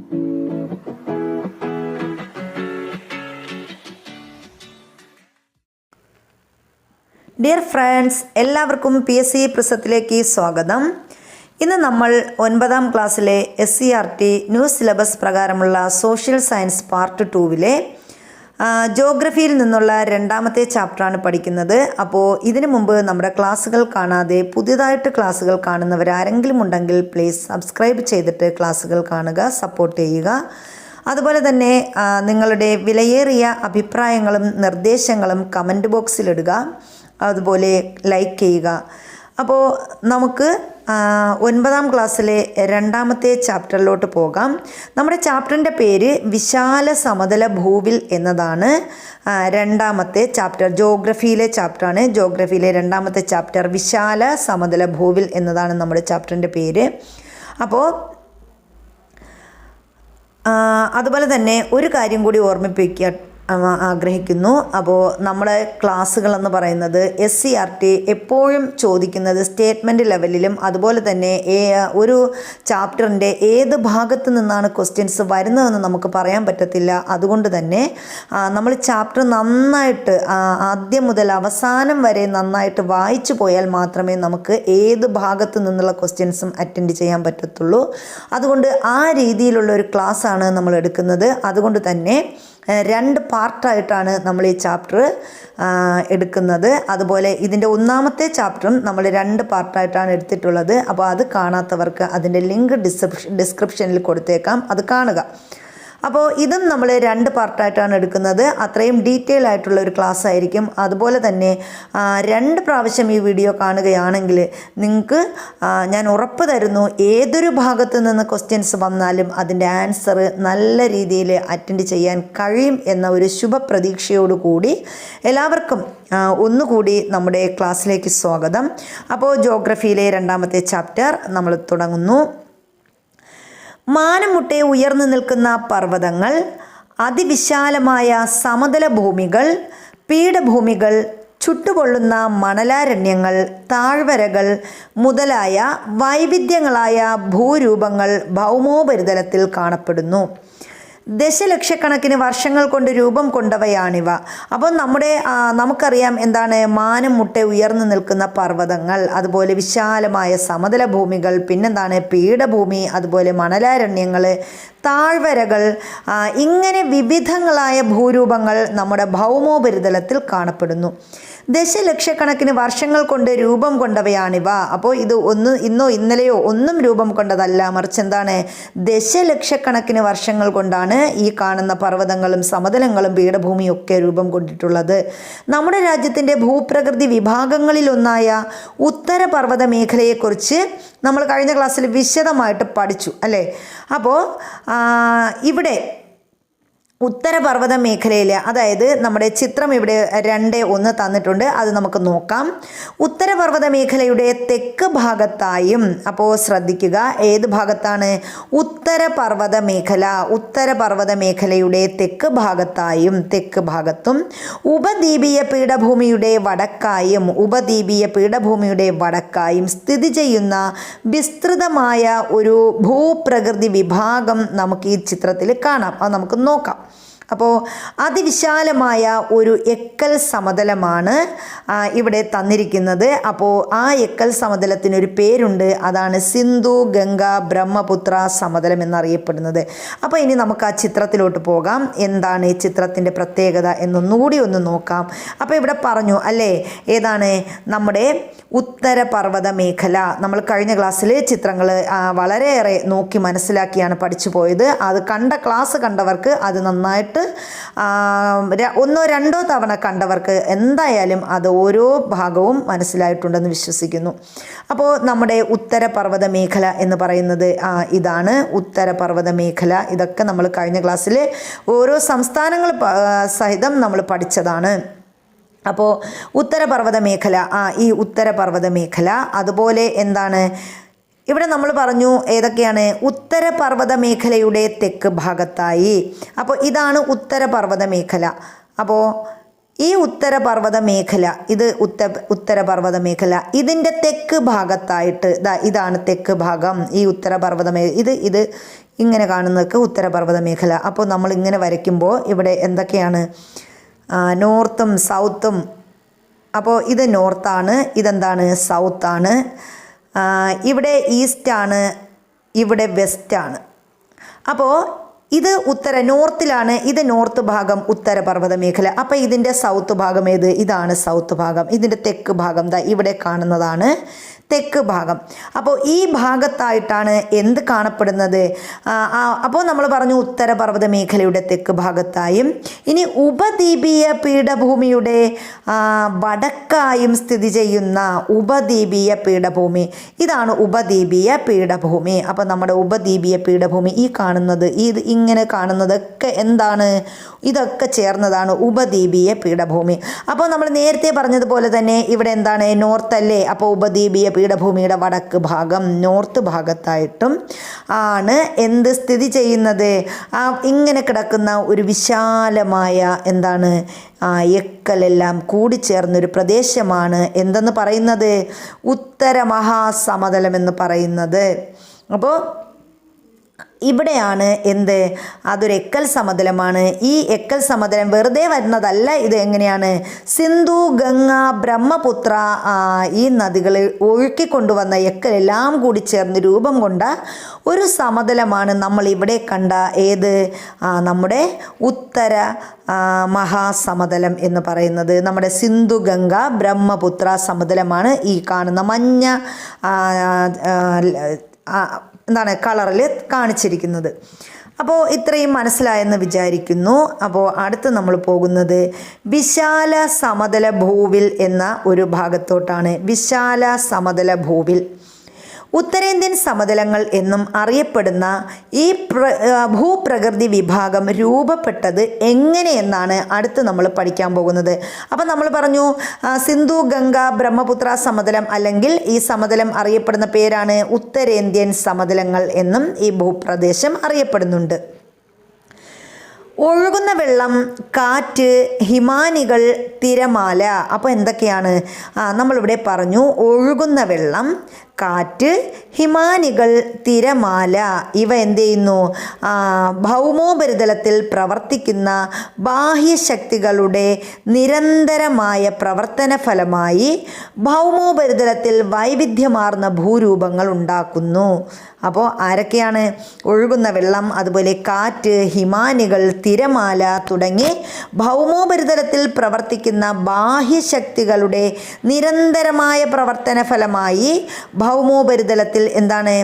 Dear friends, എല്ലാവർക്കും PSC പ്രിസത്തിലേക്ക് സ്വാഗതം. ഇന്ന് നമ്മൾ 9ാം ക്ലാസ്സിലെ SCERT ന്യൂ സിലബസ് പ്രകാരമുള്ള സോഷ്യൽ സയൻസ് പാർട്ട് 2-ലെ ജോഗ്രഫിയിൽ നിന്നുള്ള 2ാമത്തെ ചാപ്റ്ററാണ് പഠിക്കുന്നത്. അപ്പോൾ ഇതിനു മുമ്പ് നമ്മുടെ ക്ലാസ്സുകൾ കാണാതെ പുതിയതായിട്ട് ക്ലാസ്സുകൾ കാണുന്നവരാരെങ്കിലും ഉണ്ടെങ്കിൽ പ്ലീസ് സബ്സ്ക്രൈബ് ചെയ്തിട്ട് ക്ലാസ്സുകൾ കാണുക, സപ്പോർട്ട് ചെയ്യുക. അതുപോലെ തന്നെ നിങ്ങളുടെ വിലയേറിയ അഭിപ്രായങ്ങളും നിർദ്ദേശങ്ങളും കമൻറ്റ് ബോക്സിലിടുക, അതുപോലെ ലൈക്ക് ചെയ്യുക. അപ്പോൾ നമുക്ക് 9ാം ക്ലാസ്സിലെ 2ാമത്തെ ചാപ്റ്ററിലോട്ട് പോകാം. നമ്മുടെ ചാപ്റ്ററിൻ്റെ പേര് വിശാല സമതല ഭൂവിൽ എന്നതാണ്. 2ാമത്തെ ചാപ്റ്റർ ജോഗ്രഫിയിലെ ചാപ്റ്ററാണ്. ജോഗ്രഫിയിലെ 2ാമത്തെ ചാപ്റ്റർ വിശാല സമതല ഭൂവിൽ എന്നതാണ് നമ്മുടെ ചാപ്റ്ററിൻ്റെ പേര്. അപ്പോൾ അതുപോലെ തന്നെ ഒരു കാര്യം കൂടി ഓർമ്മിപ്പിക്കുക ആഗ്രഹിക്കുന്നു. അപ്പോൾ നമ്മുടെ ക്ലാസ്സുകളെന്ന് പറയുന്നത് SCERT എപ്പോഴും ചോദിക്കുന്നത് സ്റ്റേറ്റ്മെൻറ്റ് ലെവലിലും അതുപോലെ തന്നെ ഒരു ചാപ്റ്ററിൻ്റെ ഏത് ഭാഗത്ത് നിന്നാണ് ക്വസ്റ്റ്യൻസ് വരുന്നതെന്ന് നമുക്ക് പറയാൻ പറ്റത്തില്ല. അതുകൊണ്ട് തന്നെ നമ്മൾ ചാപ്റ്റർ നന്നായിട്ട് ആദ്യം മുതൽ അവസാനം വരെ നന്നായിട്ട് വായിച്ചു പോയാൽ മാത്രമേ നമുക്ക് ഏത് ഭാഗത്ത് നിന്നുള്ള ക്വസ്റ്റ്യൻസും അറ്റൻഡ് ചെയ്യാൻ പറ്റത്തുള്ളൂ. അതുകൊണ്ട് ആ രീതിയിലുള്ള ഒരു ക്ലാസ്സാണ് നമ്മൾ എടുക്കുന്നത്. അതുകൊണ്ട് തന്നെ 2 പാർട്ടായിട്ടാണ് നമ്മൾ ഈ ചാപ്റ്റർ എടുക്കുന്നത്. അതുപോലെ ഇതിൻ്റെ 1ാമത്തെ ചാപ്റ്ററും നമ്മൾ 2 പാർട്ടായിട്ടാണ് എടുത്തിട്ടുള്ളത്. അപ്പോൾ അത് കാണാത്തവർക്ക് അതിൻ്റെ ലിങ്ക് ഡിസ്ക്രിപ്ഷനിൽ കൊടുത്തേക്കാം, അത് കാണുക. അപ്പോൾ ഇതും നമ്മൾ 2 പാർട്ടായിട്ടാണ് എടുക്കുന്നത്. അത്രയും ഡീറ്റെയിൽ ആയിട്ടുള്ള ഒരു ക്ലാസ് ആയിരിക്കും. അതുപോലെ തന്നെ 2 പ്രാവശ്യം ഈ വീഡിയോ കാണുകയാണെങ്കിൽ നിങ്ങൾക്ക് ഞാൻ ഉറപ്പ് തരുന്നു, ഏതൊരു ഭാഗത്തു നിന്ന് ക്വസ്റ്റ്യൻസ് വന്നാലും അതിൻ്റെ ആൻസർ നല്ല രീതിയിൽ അറ്റൻഡ് ചെയ്യാൻ കഴിയും എന്ന ഒരു ശുഭപ്രതീക്ഷയോടുകൂടി എല്ലാവർക്കും ഒന്നുകൂടി നമ്മുടെ ക്ലാസ്സിലേക്ക് സ്വാഗതം. അപ്പോൾ ജോഗ്രഫിയിലെ 2ാമത്തെ ചാപ്റ്റർ നമ്മൾ തുടങ്ങുന്നു. മാനം മുട്ടെ ഉയർന്നു നിൽക്കുന്ന പർവ്വതങ്ങൾ, അതിവിശാലമായ സമതല ഭൂമികൾ, പീഠഭൂമികൾ, ചുട്ടുപൊള്ളുന്ന മണലാരണ്യങ്ങൾ, താഴ്വരകൾ മുതലായ വൈവിധ്യങ്ങളായ ഭൂരൂപങ്ങൾ ഭൗമോപരിതലത്തിൽ കാണപ്പെടുന്നു. ദശലക്ഷക്കണക്കിന് വർഷങ്ങൾ കൊണ്ട് രൂപം കൊണ്ടവയാണിവ. അപ്പോൾ നമുക്കറിയാം എന്താണ് മാനം മുട്ടെ ഉയർന്നു നിൽക്കുന്ന പർവ്വതങ്ങൾ, അതുപോലെ വിശാലമായ സമതല ഭൂമികൾ, പിന്നെന്താണ് പീഠഭൂമി, അതുപോലെ മണലാരണ്യങ്ങൾ, താഴ്വരകൾ, ഇങ്ങനെ വിവിധങ്ങളായ ഭൂരൂപങ്ങൾ നമ്മുടെ ഭൗമോപരിതലത്തിൽ കാണപ്പെടുന്നു. ദശലക്ഷക്കണക്കിന് വർഷങ്ങൾ കൊണ്ട് രൂപം കൊണ്ടവയാണിവ. അപ്പോൾ ഇത് ഇന്നോ ഇന്നലെയോ ഒന്നും രൂപം കൊണ്ടതല്ല, മറിച്ച് എന്താണ്, ദശലക്ഷക്കണക്കിന് വർഷങ്ങൾ കൊണ്ടാണ് ഈ കാണുന്ന പർവ്വതങ്ങളും സമതലങ്ങളും പീഠഭൂമിയും ഒക്കെ രൂപം കൊണ്ടിട്ടുള്ളത്. നമ്മുടെ രാജ്യത്തിൻ്റെ ഭൂപ്രകൃതി വിഭാഗങ്ങളിലൊന്നായ ഉത്തരപർവ്വത മേഖലയെക്കുറിച്ച് നമ്മൾ കഴിഞ്ഞ ക്ലാസ്സിൽ വിശദമായിട്ട് പഠിച്ചു അല്ലേ. അപ്പോൾ ഇവിടെ ഉത്തരപർവ്വത മേഖലയിൽ, അതായത് നമ്മുടെ ചിത്രം ഇവിടെ 2.1 തന്നിട്ടുണ്ട്, അത് നമുക്ക് നോക്കാം. ഉത്തരപർവ്വത മേഖലയുടെ തെക്ക് ഭാഗത്തായും, അപ്പോൾ ശ്രദ്ധിക്കുക ഏത് ഭാഗത്താണ്, ഉത്തരപർവ്വത മേഖല, ഉത്തരപർവ്വത മേഖലയുടെ തെക്ക് ഭാഗത്തും ഉപദ്വീപീയ പീഠഭൂമിയുടെ വടക്കായും സ്ഥിതി ചെയ്യുന്ന വിസ്തൃതമായ ഒരു ഭൂപ്രകൃതി വിഭാഗം നമുക്ക് ഈ ചിത്രത്തിൽ കാണാം. അത് നമുക്ക് നോക്കാം. അപ്പോൾ അതിവിശാലമായ ഒരു എക്കൽ സമതലമാണ് ഇവിടെ തന്നിരിക്കുന്നത്. അപ്പോൾ ആ എക്കൽ സമതലത്തിനൊരു പേരുണ്ട്, അതാണ് സിന്ധു ഗംഗ ബ്രഹ്മപുത്ര സമതലം എന്നറിയപ്പെടുന്നത്. അപ്പോൾ ഇനി നമുക്ക് ആ ചിത്രത്തിലോട്ട് പോകാം. എന്താണ് ഈ ചിത്രത്തിൻ്റെ പ്രത്യേകത എന്നൊന്നുകൂടി ഒന്ന് നോക്കാം. അപ്പോൾ ഇവിടെ പറഞ്ഞു അല്ലേ, ഏതാണ് നമ്മുടെ ഉത്തരപർവ്വത മേഖല. നമ്മൾ കഴിഞ്ഞ ക്ലാസ്സിൽ ചിത്രങ്ങൾ വളരെയേറെ നോക്കി മനസ്സിലാക്കിയാണ് പഠിച്ചു പോയത്. അത് ക്ലാസ് കണ്ടവർക്ക് അത് നന്നായിട്ട് 1 2 തവണ കണ്ടവർക്ക് എന്തായാലും അത് ഓരോ ഭാഗവും മനസ്സിലായിട്ടുണ്ടെന്ന് വിശ്വസിക്കുന്നു. അപ്പോൾ നമ്മുടെ ഉത്തരപർവ്വത മേഖല എന്ന് പറയുന്നത് ഇതാണ് ഉത്തരപർവ്വത മേഖല. ഇതൊക്കെ നമ്മൾ കഴിഞ്ഞ ക്ലാസ്സിൽ ഓരോ സംസ്ഥാനങ്ങൾ സഹിതം നമ്മൾ പഠിച്ചതാണ്. അപ്പോൾ ഉത്തരപർവ്വത മേഖല, ഈ ഉത്തരപർവ്വത മേഖല, അതുപോലെ എന്താണ് ഇവിടെ നമ്മൾ പറഞ്ഞു ഏതൊക്കെയാണ്, ഉത്തരപർവ്വത മേഖലയുടെ തെക്ക് ഭാഗത്തായി. അപ്പോൾ ഇതാണ് ഉത്തരപർവ്വത മേഖല. അപ്പോൾ ഈ ഉത്തരപർവ്വത മേഖല, ഇത് ഉത്തരപർവ്വത മേഖല, ഇതിൻ്റെ തെക്ക് ഭാഗത്തായിട്ട് ഇതാണ് തെക്ക് ഭാഗം. ഈ ഉത്തരപർവ്വത ഇത് ഇങ്ങനെ കാണുന്നതൊക്കെ ഉത്തരപർവ്വത മേഖല. അപ്പോൾ നമ്മൾ ഇങ്ങനെ വരയ്ക്കുമ്പോൾ ഇവിടെ എന്തൊക്കെയാണ് നോർത്തും സൗത്തും. അപ്പോൾ ഇത് നോർത്താണ്, ഇതെന്താണ് സൗത്താണ്. ഇവിടെ ഈസ്റ്റാണ്, ഇവിടെ വെസ്റ്റാണ്. അപ്പോൾ ഇത് നോർത്തിലാണ്, ഇത് നോർത്ത് ഭാഗം ഉത്തരപർവ്വത മേഖല. അപ്പോൾ ഇതിൻ്റെ സൗത്ത് ഭാഗം ഏത്? ഇതാണ് സൗത്ത് ഭാഗം. ഇതിൻ്റെ തെക്ക് ഭാഗം ഇവിടെ കാണുന്നതാണ് തെക്ക് ഭാഗം. അപ്പോൾ ഈ ഭാഗത്തായിട്ടാണ് എന്ത് കാണപ്പെടുന്നത്? അപ്പോൾ നമ്മൾ പറഞ്ഞു ഉത്തരപർവ്വത മേഖലയുടെ തെക്ക് ഭാഗത്തായും ഇനി ഉപദ്വീപീയ പീഠഭൂമിയുടെ വടക്കായും സ്ഥിതി ചെയ്യുന്ന ഉപദ്വീപീയ പീഠഭൂമി, ഇതാണ് ഉപദ്വീപീയ പീഠഭൂമി. അപ്പോൾ നമ്മുടെ ഉപദ്വീപീയ പീഠഭൂമി ഈ കാണുന്നത്, ഇങ്ങനെ കാണുന്നതൊക്കെ എന്താണ്? ഇതൊക്കെ ചേർന്നതാണ് ഉപദ്വീപീയ പീഠഭൂമി. അപ്പോൾ നമ്മൾ നേരത്തെ പറഞ്ഞതുപോലെ തന്നെ ഇവിടെ എന്താണ് നോർത്തല്ലേ? അപ്പോൾ ഉപദ്വീപീയ പീഠഭൂമിയുടെ വടക്ക് ഭാഗം നോർത്ത് ഭാഗത്തായിട്ടും ആണ് എന്ത് സ്ഥിതി ചെയ്യുന്നത്? ഇങ്ങനെ കിടക്കുന്ന ഒരു വിശാലമായ എന്താണ് എക്കലെല്ലാം കൂടിച്ചേർന്നൊരു പ്രദേശമാണ് എന്തെന്ന് പറയുന്നത്? ഉത്തര മഹാസമതലം എന്ന് പറയുന്നത്. അപ്പോൾ ഇവിടെയാണ് എന്ത്? അതൊരു എക്കൽ സമതലമാണ്. ഈ എക്കൽ സമതലം വെറുതെ വരുന്നതല്ല. ഇത് എങ്ങനെയാണ്? സിന്ധു, ഗംഗ, ബ്രഹ്മപുത്ര ഈ നദികളിൽ ഒഴുക്കിക്കൊണ്ടുവന്ന എക്കലെല്ലാം കൂടി ചേർന്ന് രൂപം കൊണ്ട ഒരു സമതലമാണ് നമ്മൾ ഇവിടെ കണ്ട ഏത്? നമ്മുടെ ഉത്തര മഹാസമതലം എന്ന് പറയുന്നത്. നമ്മുടെ സിന്ധു, ഗംഗ, ബ്രഹ്മപുത്ര സമതലമാണ് ഈ കാണുന്ന മഞ്ഞ എന്താണ് കളറിൽ കാണിച്ചിരിക്കുന്നത്. അപ്പോൾ ഇത്രയും മനസ്സിലായെന്ന് വിചാരിക്കുന്നു. അപ്പോൾ അടുത്ത് നമ്മൾ പോകുന്നത് വിശാല സമതല ഭൂവിൽ എന്ന ഒരു ഭാഗത്തോട്ടാണ്. വിശാല സമതല ഭൂവിൽ, ഉത്തരേന്ത്യൻ സമതലങ്ങൾ എന്നും അറിയപ്പെടുന്ന ഈ ഭൂപ്രകൃതി വിഭാഗം രൂപപ്പെട്ടത് എങ്ങനെയെന്നാണ് അടുത്ത് നമ്മൾ പഠിക്കാൻ പോകുന്നത്. അപ്പം നമ്മൾ പറഞ്ഞു സിന്ധു, ഗംഗ, ബ്രഹ്മപുത്ര സമതലം, അല്ലെങ്കിൽ ഈ സമതലം അറിയപ്പെടുന്ന പേരാണ് ഉത്തരേന്ത്യൻ സമതലങ്ങൾ എന്നും ഈ ഭൂപ്രദേശം അറിയപ്പെടുന്നുണ്ട്. ഒഴുകുന്ന വെള്ളം, കാറ്റ്, ഹിമാനികൾ, തിരമാല. അപ്പോൾ എന്തൊക്കെയാണ് നമ്മളിവിടെ പറഞ്ഞു? ഒഴുകുന്ന വെള്ളം, കാറ്റ്, ഹിമാനികൾ, തിരമാല ഇവ എന്ത് ചെയ്യുന്നു? ഭൗമോപരിതലത്തിൽ പ്രവർത്തിക്കുന്ന ബാഹ്യശക്തികളുടെ നിരന്തരമായ പ്രവർത്തന ഫലമായി ഭൗമോപരിതലത്തിൽ വൈവിധ്യമാർന്ന ഭൂരൂപങ്ങൾ ഉണ്ടാക്കുന്നു. അപ്പോൾ ആരൊക്കെയാണ്? ഒഴുകുന്ന വെള്ളം, അതുപോലെ കാറ്റ്, ഹിമാനികൾ, തിരമാല തുടങ്ങി ഭൗമോപരിതലത്തിൽ പ്രവർത്തിക്കുന്ന ബാഹ്യശക്തികളുടെ നിരന്തരമായ പ്രവർത്തന ഫലമായി ഭൗമോപരിതലത്തിൽ എന്താണ്?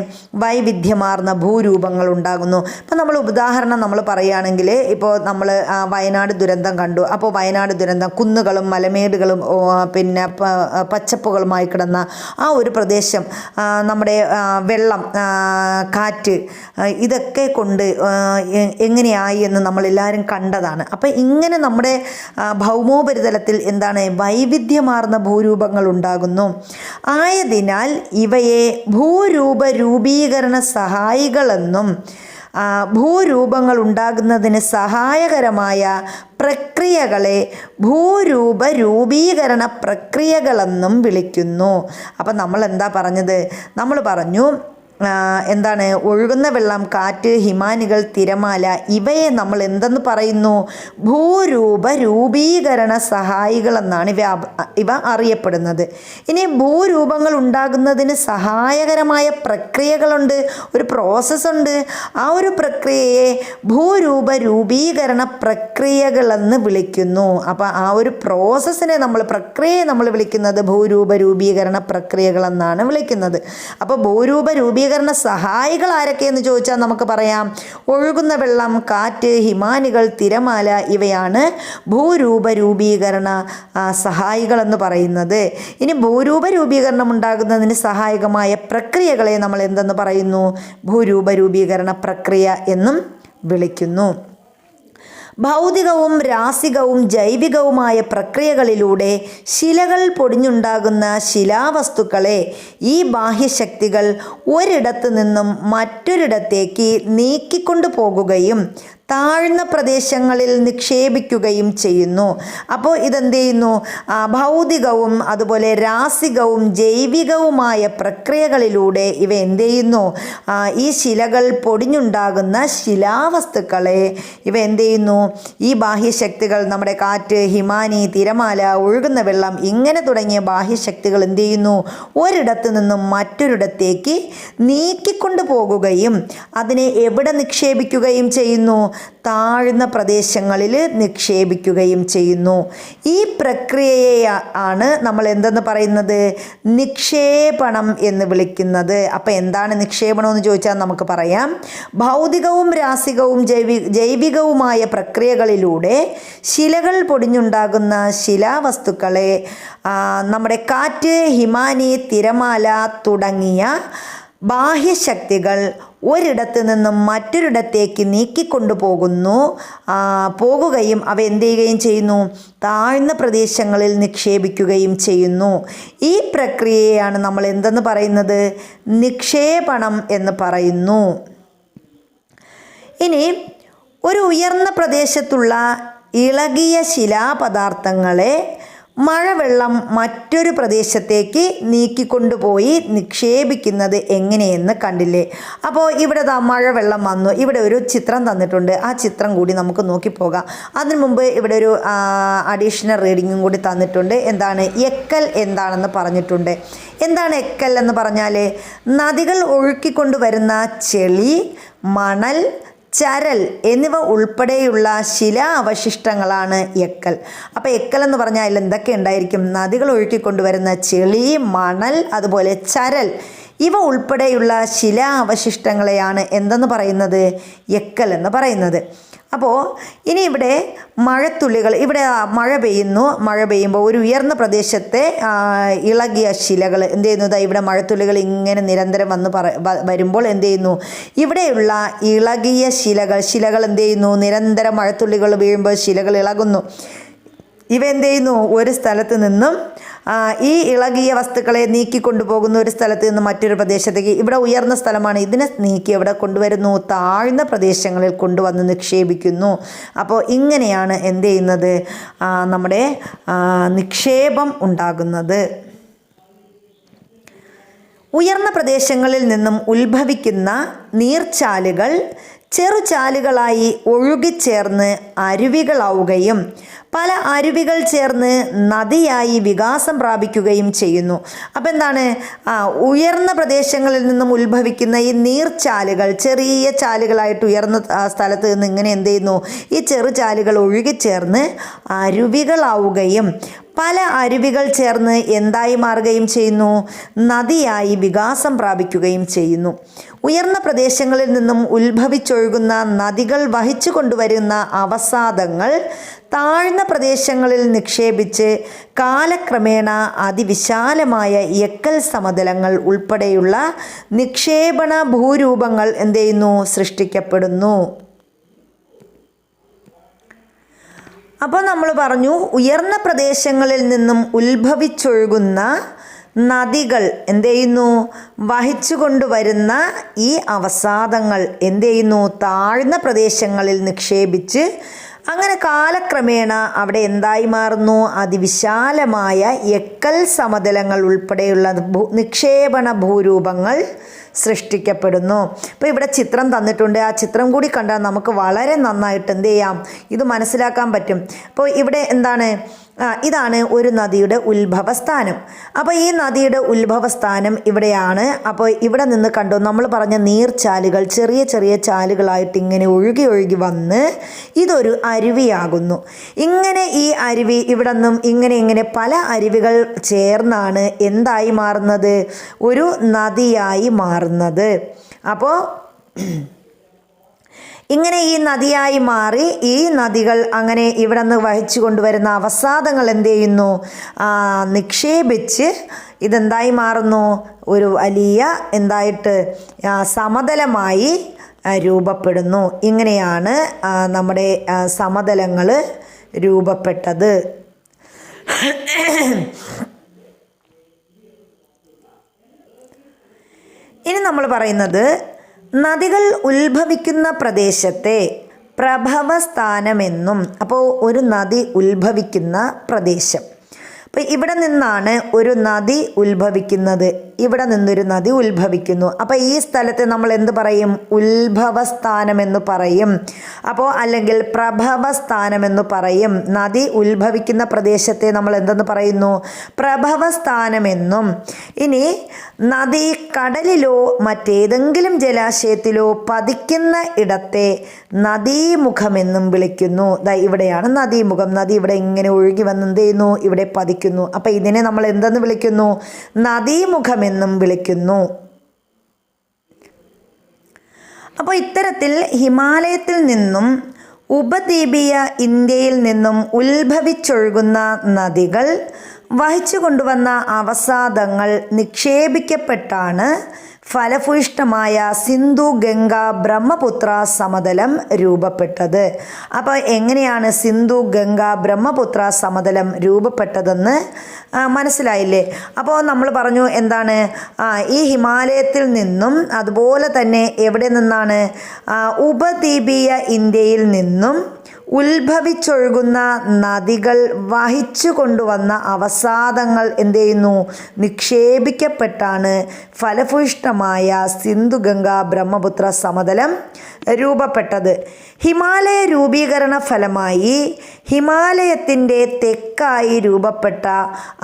വൈവിധ്യമാർന്ന ഭൂരൂപങ്ങൾ ഉണ്ടാകുന്നു. ഇപ്പം നമ്മൾ ഉദാഹരണം നമ്മൾ പറയുകയാണെങ്കിൽ, ഇപ്പോൾ നമ്മൾ വയനാട് ദുരന്തം കണ്ടു. അപ്പോൾ വയനാട് ദുരന്തം കുന്നുകളും മലമേടുകളും പിന്നെ പച്ചപ്പുകളുമായി കിടന്ന ആ ഒരു പ്രദേശം, നമ്മുടെ വെള്ളം, കാറ്റ്, ഇതൊക്കെ കൊണ്ട് എങ്ങനെയായി എന്ന് നമ്മളെല്ലാവരും കണ്ടതാണ്. അപ്പം ഇങ്ങനെ നമ്മുടെ ഭൗമോപരിതലത്തിൽ എന്താണ്? വൈവിധ്യമാർന്ന ഭൂരൂപങ്ങൾ ഉണ്ടാകുന്നു. ആയതിനാൽ ഇവയെ രൂപീകരണ സഹായികളെന്നും ഭൂരൂപങ്ങൾ ഉണ്ടാകുന്നതിന് സഹായകരമായ പ്രക്രിയകളെ രൂപീകരണ പ്രക്രിയകളെന്നും വിളിക്കുന്നു. അപ്പം നമ്മൾ എന്താ പറഞ്ഞത്? നമ്മൾ പറഞ്ഞു എന്താണ്? ഒഴുകുന്ന വെള്ളം, കാറ്റ്, ഹിമാനികൾ, തിരമാല ഇവയെ നമ്മൾ എന്തെന്ന് പറയുന്നു? രൂപീകരണ സഹായികളെന്നാണ് ഇവ അറിയപ്പെടുന്നത്. ഇനി ഭൂരൂപങ്ങൾ ഉണ്ടാകുന്നതിന് സഹായകരമായ പ്രക്രിയകളുണ്ട്, ഒരു പ്രോസസ്സുണ്ട്. ആ ഒരു പ്രക്രിയയെ രൂപീകരണ പ്രക്രിയകളെന്ന് വിളിക്കുന്നു. അപ്പോൾ ആ ഒരു പ്രോസസ്സിനെ പ്രക്രിയയെ നമ്മൾ വിളിക്കുന്നത് രൂപീകരണ പ്രക്രിയകളെന്നാണ് വിളിക്കുന്നത്. അപ്പോൾ രൂപീകരണ സഹായികൾ ആരൊക്കെയെന്ന് ചോദിച്ചാൽ നമുക്ക് പറയാം, ഒഴുകുന്ന വെള്ളം, കാറ്റ്, ഹിമാനികൾ, തിരമാല ഇവയാണ് രൂപീകരണ സഹായികൾ എന്ന് പറയുന്നത്. ഇനി രൂപീകരണം ഉണ്ടാകുന്നതിന് സഹായകമായ പ്രക്രിയകളെ നമ്മൾ എന്തെന്ന് പറയുന്നു? രൂപീകരണ പ്രക്രിയ എന്നും വിളിക്കുന്നു. ഭൗതികവും രാസികവും ജൈവികവുമായ പ്രക്രിയകളിലൂടെ ശിലകൾ പൊടിഞ്ഞുണ്ടാകുന്ന ശിലാവസ്തുക്കളെ ഈ ബാഹ്യശക്തികൾ ഒരിടത്തു നിന്നും മറ്റൊരിടത്തേക്ക് നീക്കിക്കൊണ്ടു പോകുകയും താഴ്ന്ന പ്രദേശങ്ങളിൽ നിക്ഷേപിക്കുകയും ചെയ്യുന്നു. അപ്പോൾ ഇതെന്ത് ചെയ്യുന്നു? ഭൗതികവും അതുപോലെ രാസികവും ജൈവികവുമായ പ്രക്രിയകളിലൂടെ ഇവ എന്ത് ചെയ്യുന്നു? ഈ ശിലകൾ പൊടിഞ്ഞുണ്ടാകുന്ന ശിലാവസ്തുക്കളെ ഇവ എന്ത് ചെയ്യുന്നു? ഈ ബാഹ്യശക്തികൾ, നമ്മുടെ കാറ്റ്, ഹിമാനി, തിരമാല, ഒഴുകുന്ന വെള്ളം, ഇങ്ങനെ തുടങ്ങിയ ബാഹ്യശക്തികൾ എന്ത് ചെയ്യുന്നു? ഒരിടത്ത് നിന്നും മറ്റൊരിടത്തേക്ക് നീക്കിക്കൊണ്ടു പോകുകയും അതിനെ എവിടെ നിക്ഷേപിക്കുകയും ചെയ്യുന്നു? താഴ്ന്ന പ്രദേശങ്ങളിൽ നിക്ഷേപിക്കുകയും ചെയ്യുന്നു. ഈ പ്രക്രിയയെ ആണ് നമ്മൾ എന്തെന്ന് പറയുന്നത്? നിക്ഷേപണം എന്ന് വിളിക്കുന്നത്. അപ്പം എന്താണ് നിക്ഷേപണം എന്ന് ചോദിച്ചാൽ നമുക്ക് പറയാം, ഭൗതികവും രാസികവും ജൈവികവുമായ പ്രക്രിയകളിലൂടെ ശിലകൾ പൊടിഞ്ഞുണ്ടാകുന്ന ശിലാവസ്തുക്കളെ നമ്മുടെ കാറ്റ്, ഹിമാനി, തിരമാല തുടങ്ങിയ ബാഹ്യശക്തികൾ ഒരിടത്ത് നിന്നും മറ്റൊരിടത്തേക്ക് പോകുകയും അവ എന്ത് ചെയ്യുകയും ചെയ്യുന്നു? താഴ്ന്ന പ്രദേശങ്ങളിൽ നിക്ഷേപിക്കുകയും ചെയ്യുന്നു. ഈ പ്രക്രിയയാണ് നമ്മൾ എന്തെന്ന് പറയുന്നത്? നിക്ഷേപണം എന്ന് പറയുന്നു. ഇനി ഒരു ഉയർന്ന പ്രദേശത്തുള്ള ഇളകിയ ശിലാപദാർത്ഥങ്ങളെ മഴവെള്ളം മറ്റൊരു പ്രദേശത്തേക്ക് നീക്കിക്കൊണ്ടുപോയി നിക്ഷേപിക്കുന്നത് എങ്ങനെയെന്ന് കണ്ടില്ലേ? അപ്പോൾ ഇവിടെ മഴവെള്ളം വന്നു. ഇവിടെ ഒരു ചിത്രം തന്നിട്ടുണ്ട്. ആ ചിത്രം കൂടി നമുക്ക് നോക്കിപ്പോകാം. അതിനു മുമ്പ് ഇവിടെ ഒരു അഡീഷണൽ റീഡിങ്ങും കൂടി തന്നിട്ടുണ്ട്. എന്താണ് എക്കൽ എന്താണെന്ന് പറഞ്ഞിട്ടുണ്ട്. എന്താണ് എക്കൽ എന്ന് പറഞ്ഞാൽ? നദികൾ ഒഴുക്കിക്കൊണ്ടുവരുന്ന ചെളി, മണൽ, ചരൽ എന്നിവ ഉൾപ്പെടെയുള്ള ശിലാ അവശിഷ്ടങ്ങളാണ് എക്കൽ. അപ്പോൾ എക്കൽ എന്ന് പറഞ്ഞാൽ എന്തൊക്കെ ഉണ്ടായിരിക്കും? നദികൾ ഒഴുക്കിക്കൊണ്ടുവരുന്ന ചെളി, മണൽ, അതുപോലെ ചരൽ ഇവ ഉൾപ്പെടെയുള്ള ശിലാ അവശിഷ്ടങ്ങളെയാണ് എന്തെന്ന് പറയുന്നത്? എക്കൽ എന്ന് പറയുന്നത്. അപ്പോൾ ഇനി ഇവിടെ മഴത്തുള്ളികൾ, ഇവിടെ മഴ പെയ്യുമ്പോൾ ഒരു ഉയർന്ന പ്രദേശത്തെ ഇളകിയ ശിലകൾ എന്ത് ചെയ്യുന്നത്? ഇവിടെ മഴത്തുള്ളികൾ ഇങ്ങനെ നിരന്തരം വരുമ്പോൾ എന്ത് ചെയ്യുന്നു? ഇവിടെയുള്ള ഇളകിയ ശിലകൾ എന്ത് ചെയ്യുന്നു? നിരന്തരം മഴത്തുള്ളികൾ വീഴുമ്പോൾ ശിലകൾ ഇളകുന്നു. ഇവ എന്ത് ചെയ്യുന്നു? ഒരു സ്ഥലത്ത് നിന്നും ഈ ഇളകിയ വസ്തുക്കളെ നീക്കിക്കൊണ്ടുപോകുന്ന ഒരു സ്ഥലത്ത് നിന്ന് മറ്റൊരു പ്രദേശത്തേക്ക്. ഇവിടെ ഉയർന്ന സ്ഥലമാണ്, ഇതിനെ നീക്കി എവിടെ കൊണ്ടുവരുന്നു? താഴ്ന്ന പ്രദേശങ്ങളിൽ കൊണ്ടുവന്ന് നിക്ഷേപിക്കുന്നു. അപ്പോൾ ഇങ്ങനെയാണ് എന്ത് ചെയ്യുന്നത്? നമ്മുടെ നിക്ഷേപം ഉണ്ടാകുന്നത്. ഉയർന്ന പ്രദേശങ്ങളിൽ നിന്നും ഉത്ഭവിക്കുന്ന നീർച്ചാലുകൾ ചെറുചാലുകളായി ഒഴുകിച്ചേർന്ന് അരുവികളാവുകയും പല അരുവികൾ ചേർന്ന് നദിയായി വികാസം പ്രാപിക്കുകയും ചെയ്യുന്നു. അപ്പം എന്താണ്? ഉയർന്ന പ്രദേശങ്ങളിൽ നിന്നും ഉത്ഭവിക്കുന്ന ഈ നീർച്ചാലുകൾ ചെറിയ ചാലുകളായിട്ട് ഉയർന്ന സ്ഥലത്ത് നിന്ന് ഇങ്ങനെ എന്ത് ചെയ്യുന്നു? ഈ ചെറുചാലുകൾ ഒഴുകിച്ചേർന്ന് അരുവികളാവുകയും പല അരുവികൾ ചേർന്ന് എന്തായി മാറുകയും ചെയ്യുന്നു? നദിയായി വികാസം പ്രാപിക്കുകയും ചെയ്യുന്നു. ഉയർന്ന പ്രദേശങ്ങളിൽ നിന്നും ഉത്ഭവിച്ചൊഴുകുന്ന നദികൾ വഹിച്ചു കൊണ്ടുവരുന്ന അവസാദങ്ങൾ താഴ്ന്ന പ്രദേശങ്ങളിൽ നിക്ഷേപിച്ച് കാലക്രമേണ അതിവിശാലമായ എക്കൽ സമതലങ്ങൾ ഉൾപ്പെടെയുള്ള നിക്ഷേപണ ഭൂരൂപങ്ങൾ എന്ത് ചെയ്യുന്നു? സൃഷ്ടിക്കപ്പെടുന്നു. അപ്പോൾ നമ്മൾ പറഞ്ഞു, ഉയർന്ന പ്രദേശങ്ങളിൽ നിന്നും ഉത്ഭവിച്ചൊഴുകുന്ന നദികൾ എന്ത് ചെയ്യുന്നു? വഹിച്ചു കൊണ്ടുവരുന്ന ഈ അവസാദങ്ങൾ എന്ത് ചെയ്യുന്നു? താഴ്ന്ന പ്രദേശങ്ങളിൽ നിക്ഷേപിച്ച് അങ്ങനെ കാലക്രമേണ അവിടെ എന്തായി മാറുന്നു? അതിവിശാലമായ എക്കൽ സമതലങ്ങൾ ഉൾപ്പെടെയുള്ള നിക്ഷേപണ ഭൂരൂപങ്ങൾ സൃഷ്ടിക്കപ്പെടുന്നു. ഇപ്പോൾ ഇവിടെ ചിത്രം തന്നിട്ടുണ്ട്. ആ ചിത്രം കൂടി കണ്ടാൽ നമുക്ക് വളരെ നന്നായിട്ട് എന്ത് ചെയ്യാം? ഇത് മനസ്സിലാക്കാൻ പറ്റും. അപ്പോൾ ഇവിടെ എന്താണ്? ഇതാണ് ഒരു നദിയുടെ ഉത്ഭവസ്ഥാനം. അപ്പോൾ ഈ നദിയുടെ ഉത്ഭവസ്ഥാനം ഇവിടെയാണ്. അപ്പോൾ ഇവിടെ നിന്ന് കണ്ടു, നമ്മൾ പറഞ്ഞ നീർച്ചാലുകൾ ചെറിയ ചെറിയ ചാലുകളായിട്ട് ഇങ്ങനെ ഒഴുകി ഒഴുകി വന്ന് ഇതൊരു അരുവിയാകുന്നു. ഇങ്ങനെ ഈ അരുവി ഇവിടെ നിന്നും ഇങ്ങനെ പല അരുവികൾ ചേർന്നാണ് എന്തായി മാറുന്നത്? ഒരു നദിയായി മാറുന്നത്. അപ്പോൾ ഇങ്ങനെ ഈ നദിയായി മാറി ഈ നദികൾ അങ്ങനെ ഇവിടെ നിന്ന് വഹിച്ചു കൊണ്ടുവരുന്ന അവസാദങ്ങൾ എന്ത് ചെയ്യുന്നു? നിക്ഷേപിച്ച് ഇതെന്തായി മാറുന്നു? ഒരു വലിയ എന്തായിട്ട് സമതലമായി രൂപപ്പെടുന്നു. ഇങ്ങനെയാണ് നമ്മുടെ സമതലങ്ങൾ രൂപപ്പെട്ടത്. ഇനി നമ്മൾ പറയുന്നത്, നദികൾ ഉത്ഭവിക്കുന്ന പ്രദേശത്തെ പ്രഭവസ്ഥാനമെന്നും. അപ്പോൾ ഒരു നദി ഉത്ഭവിക്കുന്ന പ്രദേശം. അപ്പോൾ ഇവിടെ നിന്നാണ് ഒരു നദി ഉത്ഭവിക്കുന്നത്. ഇവിടെ നിന്നൊരു നദി ഉത്ഭവിക്കുന്നു. അപ്പോൾ ഈ സ്ഥലത്തെ നമ്മൾ എന്ത് പറയും? ഉത്ഭവസ്ഥാനമെന്ന് പറയും. അപ്പോൾ അല്ലെങ്കിൽ പ്രഭവസ്ഥാനമെന്ന് പറയും. നദി ഉത്ഭവിക്കുന്ന പ്രദേശത്തെ നമ്മൾ എന്തെന്ന് പറയുന്നു? പ്രഭവസ്ഥാനമെന്നും. ഇനി നദി കടലിലോ മറ്റേതെങ്കിലും ജലാശയത്തിലോ പതിക്കുന്ന ഇടത്തെ നദീമുഖമെന്നും വിളിക്കുന്നു. ഇവിടെയാണ് നദീമുഖം. നദി ഇവിടെ ഇങ്ങനെ ഒഴുകി വന്ന് എന്ത് ചെയ്യുന്നു? ഇവിടെ പതിക്കുന്നു. അപ്പം ഇതിനെ നമ്മൾ എന്തെന്ന് വിളിക്കുന്നു? നദീമുഖമെന്നും വിളിക്കുന്നു. അപ്പോൾ ഇത്തരത്തിൽ ഹിമാലയത്തിൽ നിന്നും ഉപദ്വീപീയ ഇന്ത്യയിൽ നിന്നും ഉത്ഭവിച്ചൊഴുകുന്ന നദികൾ വഹിച്ചു കൊണ്ടുവന്ന അവസാദങ്ങൾ നിക്ഷേപിക്കപ്പെട്ടാണ് ഫലഭൂയിഷ്ഠമായ സിന്ധു ഗംഗ ബ്രഹ്മപുത്ര സമതലം രൂപപ്പെട്ടത്. അപ്പോൾ എങ്ങനെയാണ് സിന്ധു ഗംഗ ബ്രഹ്മപുത്ര സമതലം രൂപപ്പെട്ടതെന്ന് മനസ്സിലായില്ലേ? അപ്പോൾ നമ്മൾ പറഞ്ഞു എന്താണ്? ഈ ഹിമാലയത്തിൽ നിന്നും അതുപോലെ തന്നെ എവിടെ നിന്നാണ്? ഉപദ്വീപീയ ഇന്ത്യയിൽ നിന്നും ഉത്ഭവിച്ചൊഴുകുന്ന നദികൾ വഹിച്ചു കൊണ്ടുവന്ന അവസാദങ്ങൾ എന്ത് ചെയ്യുന്നു? നിക്ഷേപിക്കപ്പെട്ടാണ് ഫലഭൂയിഷ്ഠമായ സിന്ധു ഗംഗ ബ്രഹ്മപുത്ര സമതലം രൂപപ്പെട്ടത്. ഹിമാലയ രൂപീകരണ ഫലമായി ഹിമാലയത്തിൻ്റെ തെക്കായി രൂപപ്പെട്ട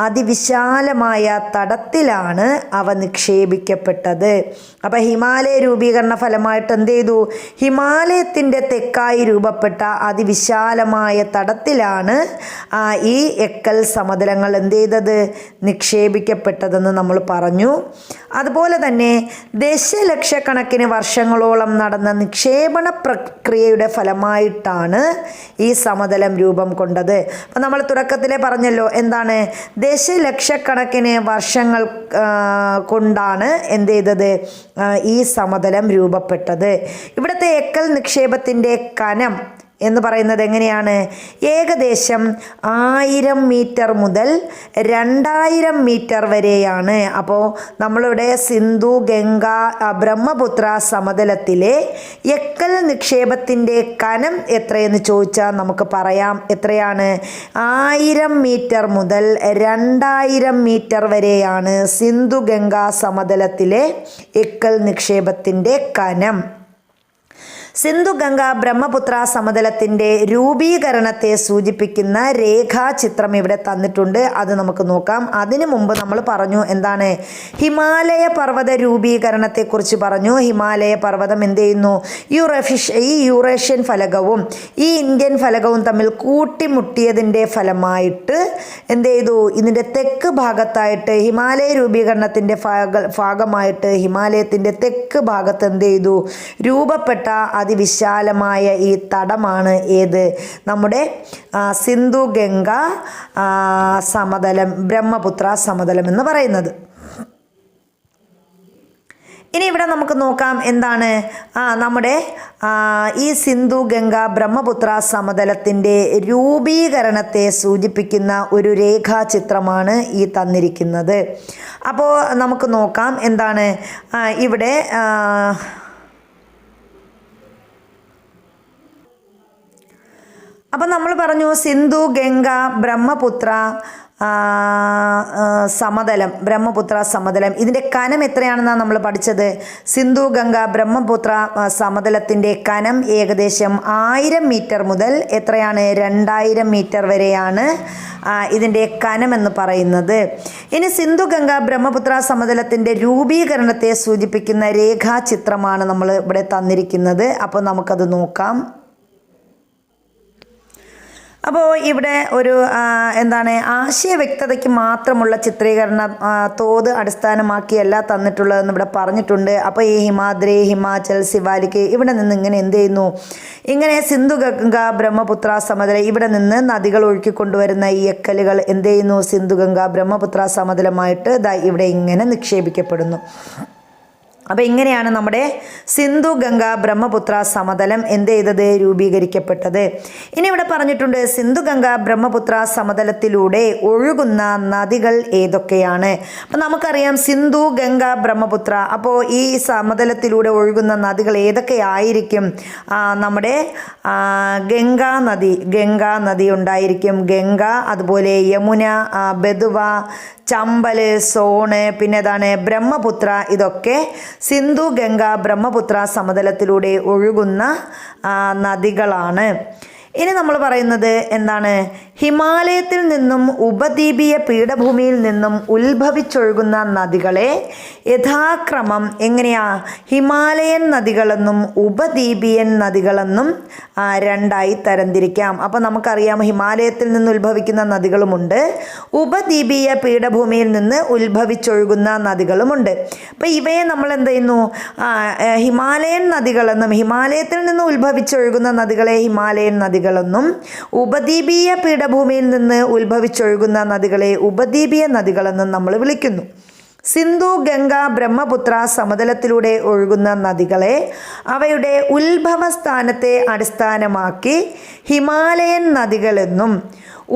അതിവിശാലമായ തടത്തിലാണ് അവ നിക്ഷേപിക്കപ്പെട്ടത്. അപ്പം ഹിമാലയ രൂപീകരണ ഫലമായിട്ട് എന്ത് ചെയ്തു? ഹിമാലയത്തിൻ്റെ തെക്കായി രൂപപ്പെട്ട അതിവിശാലമായ തടത്തിലാണ് ഈ എക്കൽ സമതലങ്ങൾ എന്ത് ചെയ്തത്? നിക്ഷേപിക്കപ്പെട്ടതെന്ന് നമ്മൾ പറഞ്ഞു. അതുപോലെ തന്നെ ദശലക്ഷക്കണക്കിന് വർഷങ്ങളോളം നടന്ന നിക്ഷേപണ പ്രക്രിയയുടെ ഫലമായിട്ടാണ് ഈ സമതലം രൂപം കൊണ്ടത്. അപ്പം നമ്മൾ തുടക്കത്തിലേ പറഞ്ഞല്ലോ എന്താണ്? ദശലക്ഷക്കണക്കിന് വർഷങ്ങൾ കൊണ്ടാണ് എന്ത് ചെയ്തത്? ഈ സമതലം രൂപപ്പെട്ടത്. ഇവിടുത്തെ എക്കൽ നിക്ഷേപത്തിൻ്റെ കനം എന്ന് പറയുന്നത് എങ്ങനെയാണ്? ഏകദേശം 1000 മീറ്റർ മുതൽ 2000 മീറ്റർ വരെയാണ്. അപ്പോൾ നമ്മളുടെ സിന്ധു ഗംഗ ബ്രഹ്മപുത്ര സമതലത്തിലെ എക്കൽ നിക്ഷേപത്തിൻ്റെ കനം എത്രയെന്ന് ചോദിച്ചാൽ നമുക്ക് പറയാം. എത്രയാണ്? 1000 മീറ്റർ മുതൽ 2000 മീറ്റർ വരെയാണ് സിന്ധു ഗംഗ സമതലത്തിലെ എക്കൽ നിക്ഷേപത്തിൻ്റെ കനം. സിന്ധു ഗംഗ ബ്രഹ്മപുത്ര സമതലത്തിൻ്റെ രൂപീകരണത്തെ സൂചിപ്പിക്കുന്ന രേഖാചിത്രം ഇവിടെ തന്നിട്ടുണ്ട്. അത് നമുക്ക് നോക്കാം. അതിനു മുമ്പ് നമ്മൾ പറഞ്ഞു എന്താണ്? ഹിമാലയ പർവ്വത രൂപീകരണത്തെക്കുറിച്ച് പറഞ്ഞു. ഹിമാലയ പർവ്വതം എന്ത് ചെയ്യുന്നു? ഈ യൂറേഷ്യൻ ഫലകവും ഈ ഇന്ത്യൻ ഫലകവും തമ്മിൽ കൂട്ടിമുട്ടിയതിൻ്റെ ഫലമായിട്ട് എന്ത് ചെയ്തു? ഇതിൻ്റെ തെക്ക് ഭാഗത്തായിട്ട് ഹിമാലയ രൂപീകരണത്തിൻ്റെ ഭാഗമായിട്ട് ഹിമാലയത്തിൻ്റെ തെക്ക് ഭാഗത്ത് എന്ത് ചെയ്തു? രൂപപ്പെട്ട അതിവിശാലമായ ഈ തടമാണ് ഏത്? നമ്മുടെ സിന്ധു ഗംഗ സമതലം, ബ്രഹ്മപുത്ര സമതലം എന്ന് പറയുന്നത്. ഇനി ഇവിടെ നമുക്ക് നോക്കാം എന്താണ്? നമ്മുടെ ഈ സിന്ധു ഗംഗ ബ്രഹ്മപുത്ര സമതലത്തിൻ്റെ രൂപീകരണത്തെ സൂചിപ്പിക്കുന്ന ഒരു രേഖാചിത്രമാണ് ഈ തന്നിരിക്കുന്നത്. അപ്പോൾ നമുക്ക് നോക്കാം എന്താണ് ഇവിടെ. അപ്പം നമ്മൾ പറഞ്ഞു സിന്ധു ഗംഗ ബ്രഹ്മപുത്ര സമതലം, ബ്രഹ്മപുത്ര സമതലം ഇതിൻ്റെ കനം എത്രയാണെന്നാണ് നമ്മൾ പഠിച്ചത്. സിന്ധു ഗംഗ ബ്രഹ്മപുത്ര സമതലത്തിൻ്റെ കനം ഏകദേശം 1000 മീറ്റർ മുതൽ എത്രയാണ്? 2000 മീറ്റർ വരെയാണ് ഇതിൻ്റെ കനമെന്ന് പറയുന്നത്. ഇനി സിന്ധു ഗംഗ ബ്രഹ്മപുത്ര സമതലത്തിൻ്റെ രൂപീകരണത്തെ സൂചിപ്പിക്കുന്ന രേഖാചിത്രമാണ് നമ്മൾ ഇവിടെ തന്നിരിക്കുന്നത്. അപ്പോൾ നമുക്കത് നോക്കാം. അപ്പോൾ ഇവിടെ ഒരു എന്താണ് ആശയവ്യക്തതയ്ക്ക് മാത്രമുള്ള ചിത്രീകരണ തോത് അടിസ്ഥാനമാക്കിയല്ല തന്നിട്ടുള്ളതെന്ന് ഇവിടെ പറഞ്ഞിട്ടുണ്ട്. അപ്പോൾ ഈ ഹിമാദ്രി, ഹിമാചൽ, സിവാലിക് ഇവിടെ നിന്ന് ഇങ്ങനെ എന്ത് ചെയ്യുന്നു? ഇങ്ങനെ സിന്ധു ഗംഗ ബ്രഹ്മപുത്ര സമതലം ഇവിടെ നിന്ന് നദികൾ ഒഴുക്കിക്കൊണ്ടുവരുന്ന ഈ എക്കലുകൾ എന്ത് ചെയ്യുന്നു? സിന്ധു ഗംഗ ബ്രഹ്മപുത്ര സമതലമായിട്ട് ഇവിടെ ഇങ്ങനെ നിക്ഷേപിക്കപ്പെടുന്നു. അപ്പോൾ ഇങ്ങനെയാണ് നമ്മുടെ സിന്ധു ഗംഗ ബ്രഹ്മപുത്ര സമതലം എന്ത് ചെയ്തത് രൂപീകരിക്കപ്പെട്ടത്. ഇനി ഇവിടെ പറഞ്ഞിട്ടുണ്ട് സിന്ധു ഗംഗ ബ്രഹ്മപുത്ര സമതലത്തിലൂടെ ഒഴുകുന്ന നദികൾ ഏതൊക്കെയാണ്. അപ്പം നമുക്കറിയാം സിന്ധു ഗംഗ ബ്രഹ്മപുത്ര. അപ്പോൾ ഈ സമതലത്തിലൂടെ ഒഴുകുന്ന നദികൾ ഏതൊക്കെയായിരിക്കും? നമ്മുടെ ഗംഗാ നദി ഉണ്ടായിരിക്കും. ഗംഗ, അതുപോലെ യമുന, ബെതുവ, ചമ്പല്, സോണ്, പിന്നെ ഏതാണ് ബ്രഹ്മപുത്ര. ഇതൊക്കെ സിന്ധു ഗംഗ ബ്രഹ്മപുത്ര സമതലത്തിലൂടെ ഒഴുകുന്ന നദികളാണ്. ഇനി നമ്മൾ പറയുന്നത് എന്താണ്? ഹിമാലയത്തിൽ നിന്നും ഉപദ്വീപീയ പീഠഭൂമിയിൽ നിന്നും ഉത്ഭവിച്ചൊഴുകുന്ന നദികളെ യഥാക്രമം എങ്ങനെയാ ഹിമാലയൻ നദികളെന്നും ഉപദ്വീപീയൻ നദികളെന്നും രണ്ടായി തരംതിരിക്കാം. അപ്പോൾ നമുക്കറിയാം ഹിമാലയത്തിൽ നിന്ന് ഉത്ഭവിക്കുന്ന നദികളുമുണ്ട്, ഉപദ്വീപീയ പീഠഭൂമിയിൽ നിന്ന് ഉത്ഭവിച്ചൊഴുകുന്ന നദികളുമുണ്ട്. അപ്പോൾ ഇവയെ നമ്മൾ എന്ത് ചെയ്യുന്നു? ഹിമാലയൻ നദികളെന്നും, ഹിമാലയത്തിൽ നിന്ന് ഉത്ഭവിച്ചൊഴുകുന്ന നദികളെ ഹിമാലയൻ നദികളെന്നും, ഉപദ്വീപീയ പീഠഭൂമിയിൽ നിന്ന് ഉത്ഭവിച്ചൊഴുകുന്ന നദികളെ ഉപദ്വീപീയ നദികളെന്നും നമ്മൾ വിളിക്കുന്നു. സിന്ധു ഗംഗ ബ്രഹ്മപുത്ര സമതലത്തിലൂടെ ഒഴുകുന്ന നദികളെ അവയുടെ ഉത്ഭവസ്ഥാനത്തെ അടിസ്ഥാനമാക്കി ഹിമാലയൻ നദികളെന്നും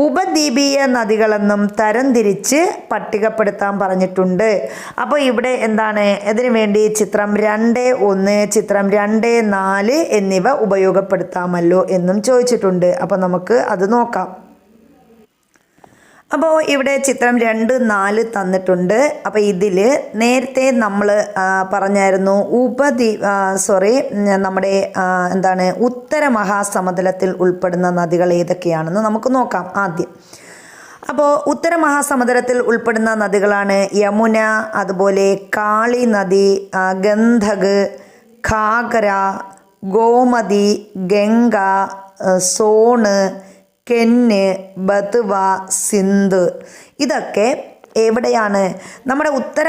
ഉപദ്വീപീയ നദികളെന്നും തരംതിരിച്ച് പട്ടികപ്പെടുത്താൻ പറഞ്ഞിട്ടുണ്ട്. അപ്പോൾ ഇവിടെ എന്താണ്? ഇതിനു വേണ്ടി ചിത്രം 2.1, ചിത്രം 2.4 എന്നിവ ഉപയോഗപ്പെടുത്താമല്ലോ എന്നും ചോദിച്ചിട്ടുണ്ട്. അപ്പോൾ നമുക്ക് അത് നോക്കാം. അപ്പോൾ ഇവിടെ ചിത്രം 2.4 തന്നിട്ടുണ്ട്. അപ്പോൾ ഇതിൽ നേരത്തെ നമ്മൾ പറഞ്ഞായിരുന്നു നമ്മുടെ എന്താണ് ഉത്തര മഹാസമതലത്തിൽ ഉൾപ്പെടുന്ന നദികൾ ഏതൊക്കെയാണെന്ന് നമുക്ക് നോക്കാം ആദ്യം. അപ്പോൾ ഉത്തര മഹാസമുദ്രത്തിൽ ഉൾപ്പെടുന്ന നദികളാണ് യമുന, അതുപോലെ കാളി നദി, ഗന്ധക്, ഘാഘര, ഗോമതി, ഗംഗ, സോണ്, കെന്ന്, ബത്വ, സിന്ധ്. ഇതൊക്കെ എവിടെയാണ്? നമ്മുടെ ഉത്തര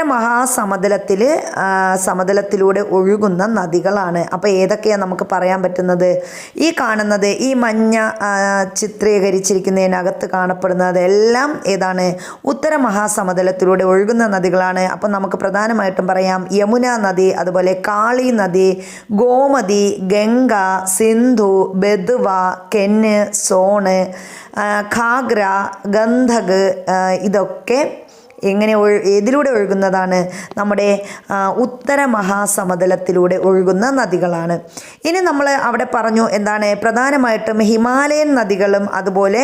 സമതലത്തിലൂടെ ഒഴുകുന്ന നദികളാണ്. അപ്പോൾ ഏതൊക്കെയാണ് നമുക്ക് പറയാൻ പറ്റുന്നത്? ഈ കാണുന്നത്, ഈ മഞ്ഞ ചിത്രീകരിച്ചിരിക്കുന്നതിനകത്ത് കാണപ്പെടുന്നത് എല്ലാം ഏതാണ്? ഉത്തര മഹാസമതലത്തിലൂടെ ഒഴുകുന്ന നദികളാണ്. അപ്പോൾ നമുക്ക് പ്രധാനമായിട്ടും പറയാം യമുന നദി, അതുപോലെ കാളി നദി, ഗോമതി, ഗംഗ, സിന്ധു, ബെതുവ, കെന്ന്, സോണ്, ഘാഘര, ഗന്ധക്. ഇതൊക്കെ ഏതിലൂടെ ഒഴുകുന്നതാണ്? നമ്മുടെ ഉത്തര മഹാസമതലത്തിലൂടെ ഒഴുകുന്ന നദികളാണ്. ഇനി നമ്മൾ അവിടെ പറഞ്ഞു എന്താണ്? പ്രധാനമായിട്ടും ഹിമാലയൻ നദികളും അതുപോലെ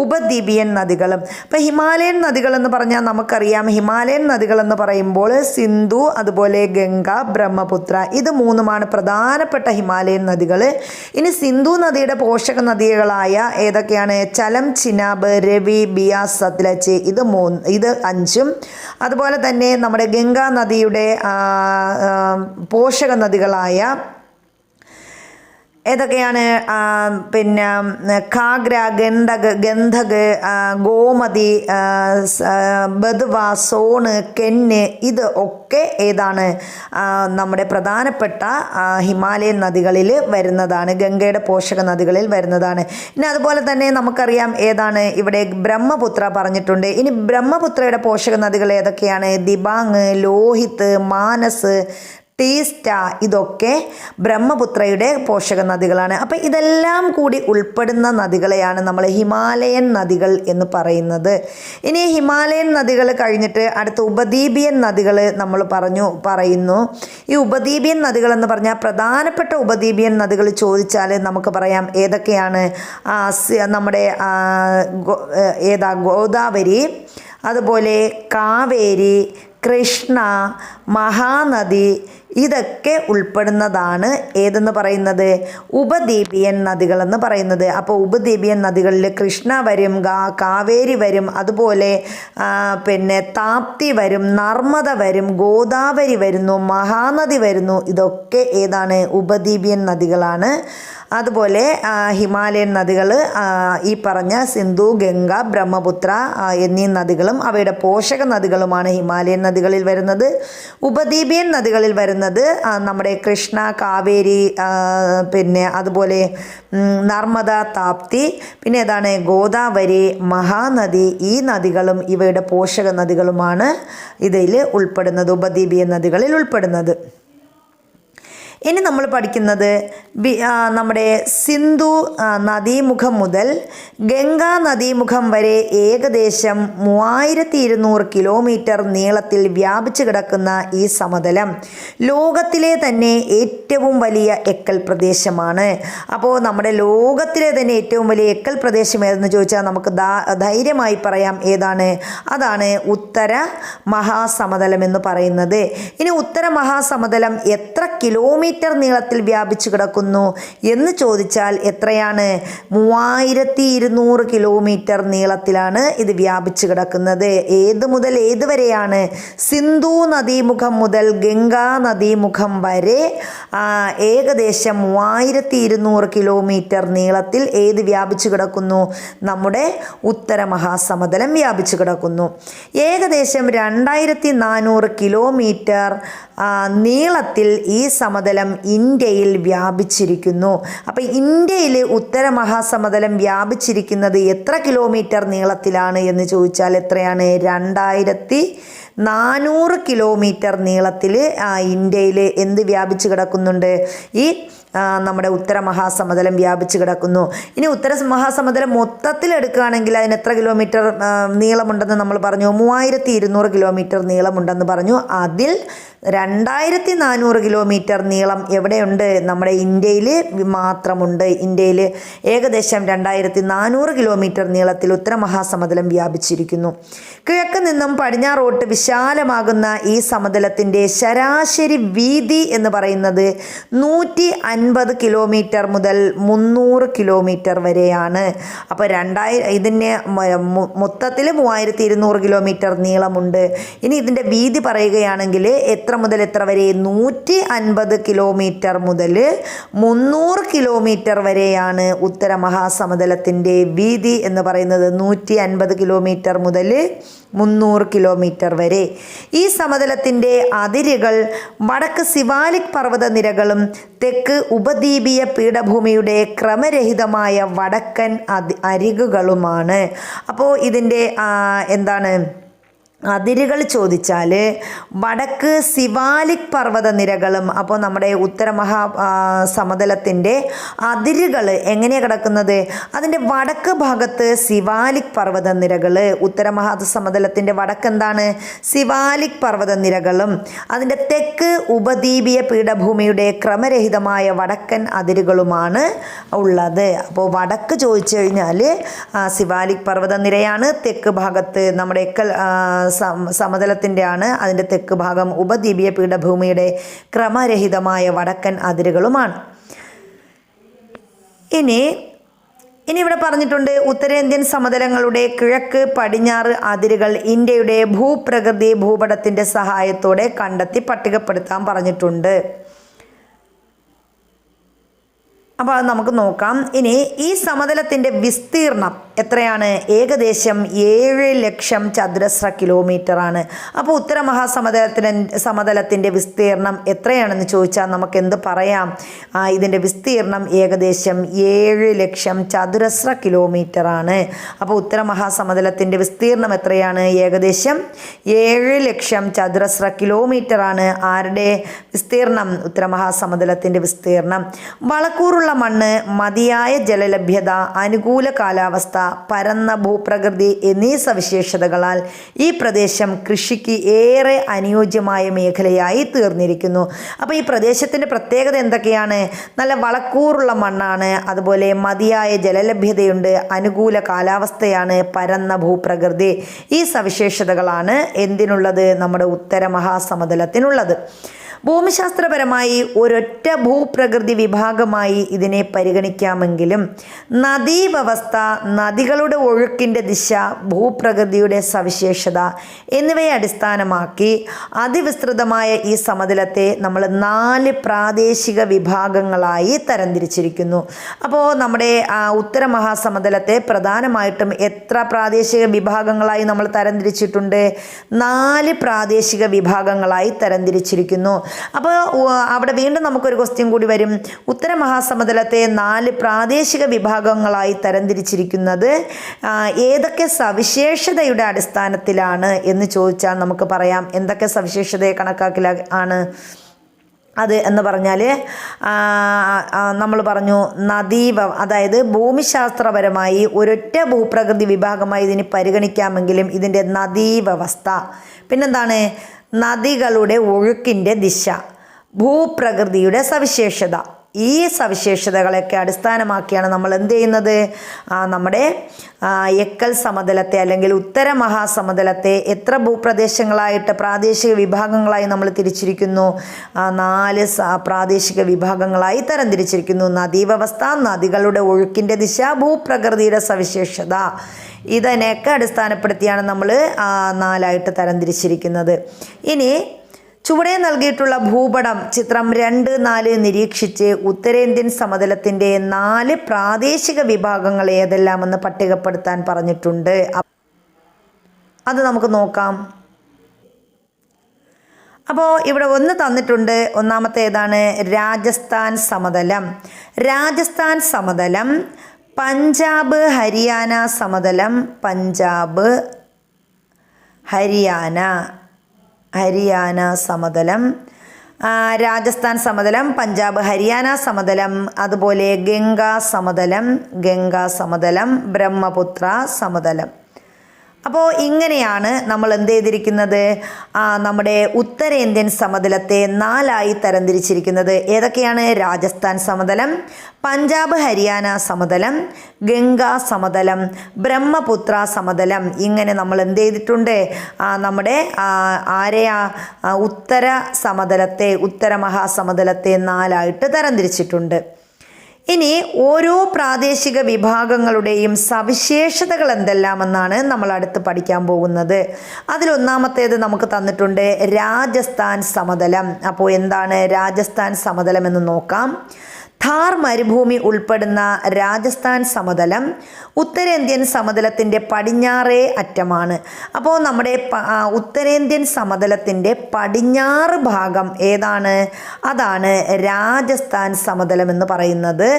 ഉപദ്വീപിയൻ നദികളും. അപ്പോൾ ഹിമാലയൻ നദികളെന്ന് പറഞ്ഞാൽ നമുക്കറിയാം, ഹിമാലയൻ നദികളെന്ന് പറയുമ്പോൾ സിന്ധു, അതുപോലെ ഗംഗ, ബ്രഹ്മപുത്ര, ഇത് മൂന്നുമാണ് പ്രധാനപ്പെട്ട ഹിമാലയൻ നദികൾ. ഇനി സിന്ധു നദിയുടെ പോഷക നദികളായ ഏതൊക്കെയാണ്? ചലം, ചിനാബ്, രവി, ബിയാസ്, സത്ലജ്. ഇത് 5. അതുപോലെ തന്നെ നമ്മുടെ ഗംഗാ നദിയുടെ പോഷക നദികളായ ഏതൊക്കെയാണ്? പിന്നെ ഘാഘര, ഗന്ധക്, ഗോമതി, ബത്വ, സോണ്, കെന്ന്. ഇത് ഒക്കെ ഏതാണ്? നമ്മുടെ പ്രധാനപ്പെട്ട ഹിമാലയൻ നദികളിൽ വരുന്നതാണ്, ഗംഗയുടെ പോഷക നദികളിൽ വരുന്നതാണ്. ഇനി അതുപോലെ തന്നെ നമുക്കറിയാം ഏതാണ്? ഇവിടെ ബ്രഹ്മപുത്ര പറഞ്ഞിട്ടുണ്ട്. ഇനി ബ്രഹ്മപുത്രയുടെ പോഷക നദികൾ ഏതൊക്കെയാണ്? ദിബാങ്, ലോഹിത്, മാനസ്, ടീസ്റ്റ. ഇതൊക്കെ ബ്രഹ്മപുത്രയുടെ പോഷക നദികളാണ്. അപ്പോൾ ഇതെല്ലാം കൂടി ഉൾപ്പെടുന്ന നദികളെയാണ് നമ്മൾ ഹിമാലയൻ നദികൾ എന്ന് പറയുന്നത്. ഇനി ഹിമാലയൻ നദികൾ കഴിഞ്ഞിട്ട് അടുത്ത ഉപദ്വീപിയൻ നദികൾ നമ്മൾ പറയുന്നു. ഈ ഉപദ്വീപിയൻ നദികൾ എന്ന് പറഞ്ഞാൽ പ്രധാനപ്പെട്ട ഉപദ്വീപിയൻ നദികൾ ചോദിച്ചാൽ നമുക്ക് പറയാം ഏതൊക്കെയാണ്? നമ്മുടെ ഗോദാവരി, അതുപോലെ കാവേരി, കൃഷ്ണ, മഹാനദി. ഇതൊക്കെ ഉൾപ്പെടുന്നതാണ് ഏതെന്ന് പറയുന്നത്? ഉപദ്വീപിയൻ നദികളെന്ന് പറയുന്നത്. അപ്പോൾ ഉപദ്വീപിയൻ നദികളിൽ കൃഷ്ണ വരും, കാവേരി വരും, അതുപോലെ പിന്നെ താപ്തി വരും, നർമ്മദ വരും, ഗോദാവരി വരുന്നു, മഹാനദി വരുന്നു. ഇതൊക്കെ ഏതാണ്? ഉപദ്വീപിയൻ നദികളാണ്. അതുപോലെ ഹിമാലയൻ നദികൾ ഈ പറഞ്ഞ സിന്ധു, ഗംഗ, ബ്രഹ്മപുത്ര എന്നീ നദികളും അവയുടെ പോഷക നദികളുമാണ് ഹിമാലയൻ നദികളിൽ വരുന്നത്. ഉപദ്വീപിയൻ നദികളിൽ വരുന്നത് നമ്മുടെ കൃഷ്ണ, കാവേരി, പിന്നെ അതുപോലെ നർമ്മദ, താപ്തി, പിന്നെ ഏതാണ്? ഗോദാവരി, മഹാനദി. ഈ നദികളും ഇവയുടെ പോഷക നദികളുമാണ് ഇതിൽ ഉൾപ്പെടുന്നത്, ഉപദ്വീപിയൻ നദികളിൽ ഉൾപ്പെടുന്നത്. ഇനി നമ്മൾ പഠിക്കുന്നത് നമ്മുടെ സിന്ധു നദീമുഖം മുതൽ ഗംഗാ നദീമുഖം വരെ ഏകദേശം 3200 കിലോമീറ്റർ നീളത്തിൽ വ്യാപിച്ചു കിടക്കുന്ന ഈ സമതലം ലോകത്തിലെ തന്നെ ഏറ്റവും വലിയ എക്കൽ പ്രദേശമാണ്. അപ്പോൾ നമ്മുടെ ലോകത്തിലെ തന്നെ ഏറ്റവും വലിയ എക്കൽ പ്രദേശം ഏതെന്ന് ചോദിച്ചാൽ നമുക്ക് ധൈര്യമായി പറയാം ഏതാണ്, അതാണ് ഉത്തര മഹാസമതലം എന്ന് പറയുന്നത്. ഇനി ഉത്തര മഹാസമതലം എത്ര കിലോമീറ്റർ നീളത്തിൽ വ്യാപിച്ചു കിടക്കുന്നു എന്ന് ചോദിച്ചാൽ എത്രയാണ്? 3200 കിലോമീറ്റർ നീളത്തിലാണ് ഇത് വ്യാപിച്ചു കിടക്കുന്നത്. ഏത് മുതൽ ഏത് വരെയാണ്? സിന്ധു നദീമുഖം മുതൽ ഗംഗാ നദീമുഖം വരെ ഏകദേശം 3200 കിലോമീറ്റർ നീളത്തിൽ ഏത് വ്യാപിച്ചു കിടക്കുന്നു? നമ്മുടെ ഉത്തര മഹാസമതലം വ്യാപിച്ചു കിടക്കുന്നു. ഏകദേശം 2400 കിലോമീറ്റർ നീളത്തിൽ ഈ സമതലം ഇന്ത്യയിൽ വ്യാപിച്ചിരിക്കുന്നു. അപ്പോൾ ഇന്ത്യയിൽ ഉത്തര മഹാസമതലം വ്യാപിച്ചിരിക്കുന്നത് എത്ര കിലോമീറ്റർ നീളത്തിലാണ് എന്ന് ചോദിച്ചാൽ എത്രയാണ്? 2400 കിലോമീറ്റർ നീളത്തിൽ ഇന്ത്യയിൽ എന്ത് വ്യാപിച്ചു കിടക്കുന്നുണ്ട്? ഈ നമ്മുടെ ഉത്തര മഹാസമതലം വ്യാപിച്ചു കിടക്കുന്നു. ഇനി ഉത്തര മഹാസമതലം മൊത്തത്തിൽ എടുക്കുകയാണെങ്കിൽ അതിന് എത്ര കിലോമീറ്റർ നീളമുണ്ടെന്ന് നമ്മൾ പറഞ്ഞു? 3200 കിലോമീറ്റർ നീളമുണ്ടെന്ന് പറഞ്ഞു. അതിൽ 2400 കിലോമീറ്റർ നീളം എവിടെയുണ്ട്? നമ്മുടെ ഇന്ത്യയിൽ മാത്രമുണ്ട്. ഇന്ത്യയിൽ ഏകദേശം 2400 കിലോമീറ്റർ നീളത്തിൽ ഉത്തര മഹാസമതലം വ്യാപിച്ചിരിക്കുന്നു. കിഴക്ക് നിന്നും പടിഞ്ഞാറോട്ട് വിശാലമാകുന്ന ഈ സമതലത്തിൻ്റെ ശരാശരി വീതി എന്ന് പറയുന്നത് 150 കിലോമീറ്റർ മുതൽ 300 കിലോമീറ്റർ വരെയാണ്. അപ്പോൾ ഇതിന് മൊത്തത്തിൽ 3200 കിലോമീറ്റർ നീളമുണ്ട്. ഇനി ഇതിൻ്റെ വീതി പറയുകയാണെങ്കിൽ എത്ര മുതൽ എത്ര വരെ? 150 കിലോമീറ്റർ മുതൽ 300 കിലോമീറ്റർ വരെയാണ് ഉത്തര മഹാസമതലത്തിൻ്റെ വീതി എന്ന് പറയുന്നത്. 150 കിലോമീറ്റർ മുതൽ 300 കിലോമീറ്റർ വരെ. ഈ സമതലത്തിൻ്റെ അതിരുകൾ വടക്ക് സിവാലിക് പർവ്വതനിരകളും തെക്ക് ഉപദ്വീപീയ പീഠഭൂമിയുടെ ക്രമരഹിതമായ വടക്കൻ അരികുകളുമാണ്. അപ്പോൾ ഇതിൻ്റെ എന്താണ് അതിരുകൾ ചോദിച്ചാൽ വടക്ക് സിവാലിക് പർവ്വതനിരകളും, അപ്പോൾ നമ്മുടെ ഉത്തര സമതലത്തിൻ്റെ അതിരുകൾ എങ്ങനെയാണ് കിടക്കുന്നത്? അതിൻ്റെ വടക്ക് ഭാഗത്ത് സിവാലിക് പർവ്വതനിരകൾ, ഉത്തര സമതലത്തിൻ്റെ വടക്ക് എന്താണ്? സിവാലിക് പർവ്വതനിരകളും അതിൻ്റെ തെക്ക് ഉപദ്വീപീയ പീഠഭൂമിയുടെ ക്രമരഹിതമായ വടക്കൻ അതിരുകളുമാണ് ഉള്ളത്. അപ്പോൾ വടക്ക് ചോദിച്ചു കഴിഞ്ഞാൽ സിവാലിക് പർവ്വതനിരയാണ്, തെക്ക് ഭാഗത്ത് നമ്മുടെ സമതലത്തിൻ്റെ ആണ്, അതിൻ്റെ തെക്ക് ഭാഗം ഉപദ്വീപീയ പീഠഭൂമിയുടെ ക്രമരഹിതമായ വടക്കൻ അതിരുകളുമാണ്. ഇനി ഇവിടെ പറഞ്ഞിട്ടുണ്ട് ഉത്തരേന്ത്യൻ സമതലങ്ങളുടെ കിഴക്ക് പടിഞ്ഞാറ് അതിരുകൾ ഇന്ത്യയുടെ ഭൂപ്രകൃതി ഭൂപടത്തിൻ്റെ സഹായത്തോടെ കണ്ടെത്തി പട്ടികപ്പെടുത്താൻ പറഞ്ഞിട്ടുണ്ട്. അപ്പോൾ അത് നമുക്ക് നോക്കാം. ഇനി ഈ സമതലത്തിൻ്റെ വിസ്തീർണം എത്രയാണ്? ഏകദേശം 7 ലക്ഷം ചതുരശ്ര കിലോമീറ്റർ ആണ്. അപ്പോൾ ഉത്തര സമതലത്തിൻ്റെ വിസ്തീർണം എത്രയാണെന്ന് ചോദിച്ചാൽ നമുക്ക് എന്ത് പറയാം? ഇതിൻ്റെ വിസ്തീർണം ഏകദേശം 7 ലക്ഷം ചതുരശ്ര കിലോമീറ്റർ ആണ്. അപ്പോൾ ഉത്തര മഹാസമതലത്തിൻ്റെ വിസ്തീർണം എത്രയാണ്? ഏകദേശം 7 ലക്ഷം ചതുരശ്ര കിലോമീറ്റർ ആണ്. ആരുടെ വിസ്തീർണം? ഉത്തര മഹാസമതലത്തിൻ്റെ വിസ്തീർണം. വളക്കൂറുള്ള മണ്ണ്, മതിയായ ജലലഭ്യത, അനുകൂല കാലാവസ്ഥ, പരന്ന ഭൂപ്രകൃതി എന്നീ സവിശേഷതകളാൽ ഈ പ്രദേശം കൃഷിക്ക് ഏറെ അനുയോജ്യമായ മേഖലയായി തീർന്നിരിക്കുന്നു. അപ്പോൾ ഈ പ്രദേശത്തിൻ്റെ പ്രത്യേകത എന്തൊക്കെയാണ്? നല്ല വളക്കൂറുള്ള മണ്ണാണ്, അതുപോലെ മതിയായ ജലലഭ്യതയുണ്ട്, അനുകൂല കാലാവസ്ഥയാണ്, പരന്ന ഭൂപ്രകൃതി. ഈ സവിശേഷതകളാണ് എന്തിനുള്ളത്? നമ്മുടെ ഉത്തര മഹാസമതലത്തിനുള്ളത്. ഭൂമിശാസ്ത്രപരമായി ഒരൊറ്റ ഭൂപ്രകൃതി വിഭാഗമായി ഇതിനെ പരിഗണിക്കാമെങ്കിലും നദീവ്യവസ്ഥ, നദികളുടെ ഒഴുക്കിൻ്റെ ദിശ, ഭൂപ്രകൃതിയുടെ സവിശേഷത എന്നിവയെ അടിസ്ഥാനമാക്കി അതിവിസ്തൃതമായ ഈ സമതലത്തെ നമ്മൾ 4 പ്രാദേശിക വിഭാഗങ്ങളായി തരംതിരിച്ചിരിക്കുന്നു. അപ്പോൾ നമ്മുടെ ഉത്തര മഹാസമതലത്തെ പ്രധാനമായിട്ടും എത്ര പ്രാദേശിക വിഭാഗങ്ങളായി നമ്മൾ തരംതിരിച്ചിട്ടുണ്ട്? 4 പ്രാദേശിക വിഭാഗങ്ങളായി തരംതിരിച്ചിരിക്കുന്നു. അപ്പോൾ അവിടെ വീണ്ടും നമുക്കൊരു ക്വസ്റ്റ്യൻ കൂടി വരും. ഉത്തര മഹാസമതലത്തെ 4 പ്രാദേശിക വിഭാഗങ്ങളായി തരംതിരിച്ചിരിക്കുന്നത് ഏതൊക്കെ സവിശേഷതയുടെ അടിസ്ഥാനത്തിലാണ് എന്ന് ചോദിച്ചാൽ നമുക്ക് പറയാം. എന്തൊക്കെ സവിശേഷതയെ കണക്കാക്കിലാണ്? അത് എന്ന് പറഞ്ഞാൽ നമ്മൾ പറഞ്ഞു അതായത് ഭൂമിശാസ്ത്രപരമായി ഒരൊറ്റ ഭൂപ്രകൃതി വിഭാഗമായി ഇതിന് പരിഗണിക്കാമെങ്കിലും ഇതിൻ്റെ നദീവ്യവസ്ഥ, പിന്നെന്താണ് നദികളുടെ ഒഴുക്കിൻ്റെ ദിശ, ഭൂപ്രകൃതിയുടെ സവിശേഷത, ഈ സവിശേഷതകളൊക്കെ അടിസ്ഥാനമാക്കിയാണ് നമ്മൾ എന്ത് ചെയ്യുന്നത്, നമ്മുടെ എക്കൽ സമതലത്തെ അല്ലെങ്കിൽ ഉത്തര മഹാസമതലത്തെ എത്ര ഭൂപ്രദേശങ്ങളായിട്ട് പ്രാദേശിക വിഭാഗങ്ങളായി നമ്മൾ തിരിച്ചിരിക്കുന്നു, 4 പ്രാദേശിക വിഭാഗങ്ങളായി തരംതിരിച്ചിരിക്കുന്നു. നദീവ്യവസ്ഥ, നദികളുടെ ഒഴുക്കിൻ്റെ ദിശ, ഭൂപ്രകൃതിയുടെ സവിശേഷത, ഇതിനെയൊക്കെ അടിസ്ഥാനപ്പെടുത്തിയാണ് നമ്മൾ 4ആയിട്ട് തരംതിരിച്ചിരിക്കുന്നത്. ഇനി ചുവടെ നൽകിയിട്ടുള്ള ഭൂപടം ചിത്രം 2, 4 നിരീക്ഷിച്ച് ഉത്തരേന്ത്യൻ സമതലത്തിൻ്റെ 4 പ്രാദേശിക വിഭാഗങ്ങൾ ഏതെല്ലാമെന്ന് പട്ടികപ്പെടുത്താൻ പറഞ്ഞിട്ടുണ്ട്. അത് നമുക്ക് നോക്കാം. അപ്പോൾ ഇവിടെ ഒന്ന് തന്നിട്ടുണ്ട്. ഒന്നാമത്തെ ഏതാണ്? രാജസ്ഥാൻ സമതലം. രാജസ്ഥാൻ സമതലം, പഞ്ചാബ് ഹരിയാന സമതലം, പഞ്ചാബ് ഹരിയാന സമതലം, രാജസ്ഥാൻ സമതലം, പഞ്ചാബ് ഹരിയാന സമതലം, അതുപോലെ ഗംഗാ സമതലം, ബ്രഹ്മപുത്ര സമതലം. അപ്പോൾ ഇങ്ങനെയാണ് നമ്മൾ എന്ത് ചെയ്തിരിക്കുന്നത്, നമ്മുടെ ഉത്തരേന്ത്യൻ സമതലത്തെ 4ആയി തരംതിരിച്ചിരിക്കുന്നത്. ഏതൊക്കെയാണ്? രാജസ്ഥാൻ സമതലം, പഞ്ചാബ് ഹരിയാന സമതലം, ഗംഗാ സമതലം, ബ്രഹ്മപുത്ര സമതലം. ഇങ്ങനെ നമ്മൾ എന്ത് ചെയ്തിട്ടുണ്ട്, നമ്മുടെ ഉത്തര മഹാസമതലത്തെ 4ആയിട്ട് തരംതിരിച്ചിട്ടുണ്ട്. ഇനി ഓരോ പ്രാദേശിക വിഭാഗങ്ങളുടെയും സവിശേഷതകൾ എന്തെല്ലാമെന്നാണ് നമ്മൾ അടുത്ത് പഠിക്കാൻ പോകുന്നത്. അതിലൊന്നാമത്തേത് നമുക്ക് തന്നിട്ടുണ്ട് രാജസ്ഥാൻ സമതലം. അപ്പോൾ എന്താണ് രാജസ്ഥാൻ സമതലം എന്ന് നോക്കാം. ഥാർ മരുഭൂമി ഉൾപ്പെടുന്ന രാജസ്ഥാൻ സമതലം ഉത്തരേന്ത്യൻ സമതലത്തിൻ്റെ പടിഞ്ഞാറേ അറ്റമാണ്. അപ്പോൾ നമ്മുടെ ഉത്തരേന്ത്യൻ സമതലത്തിൻ്റെ പടിഞ്ഞാറ് ഭാഗം ഏതാണ്? അതാണ് രാജസ്ഥാൻ സമതലം എന്ന് പറയുന്നത്.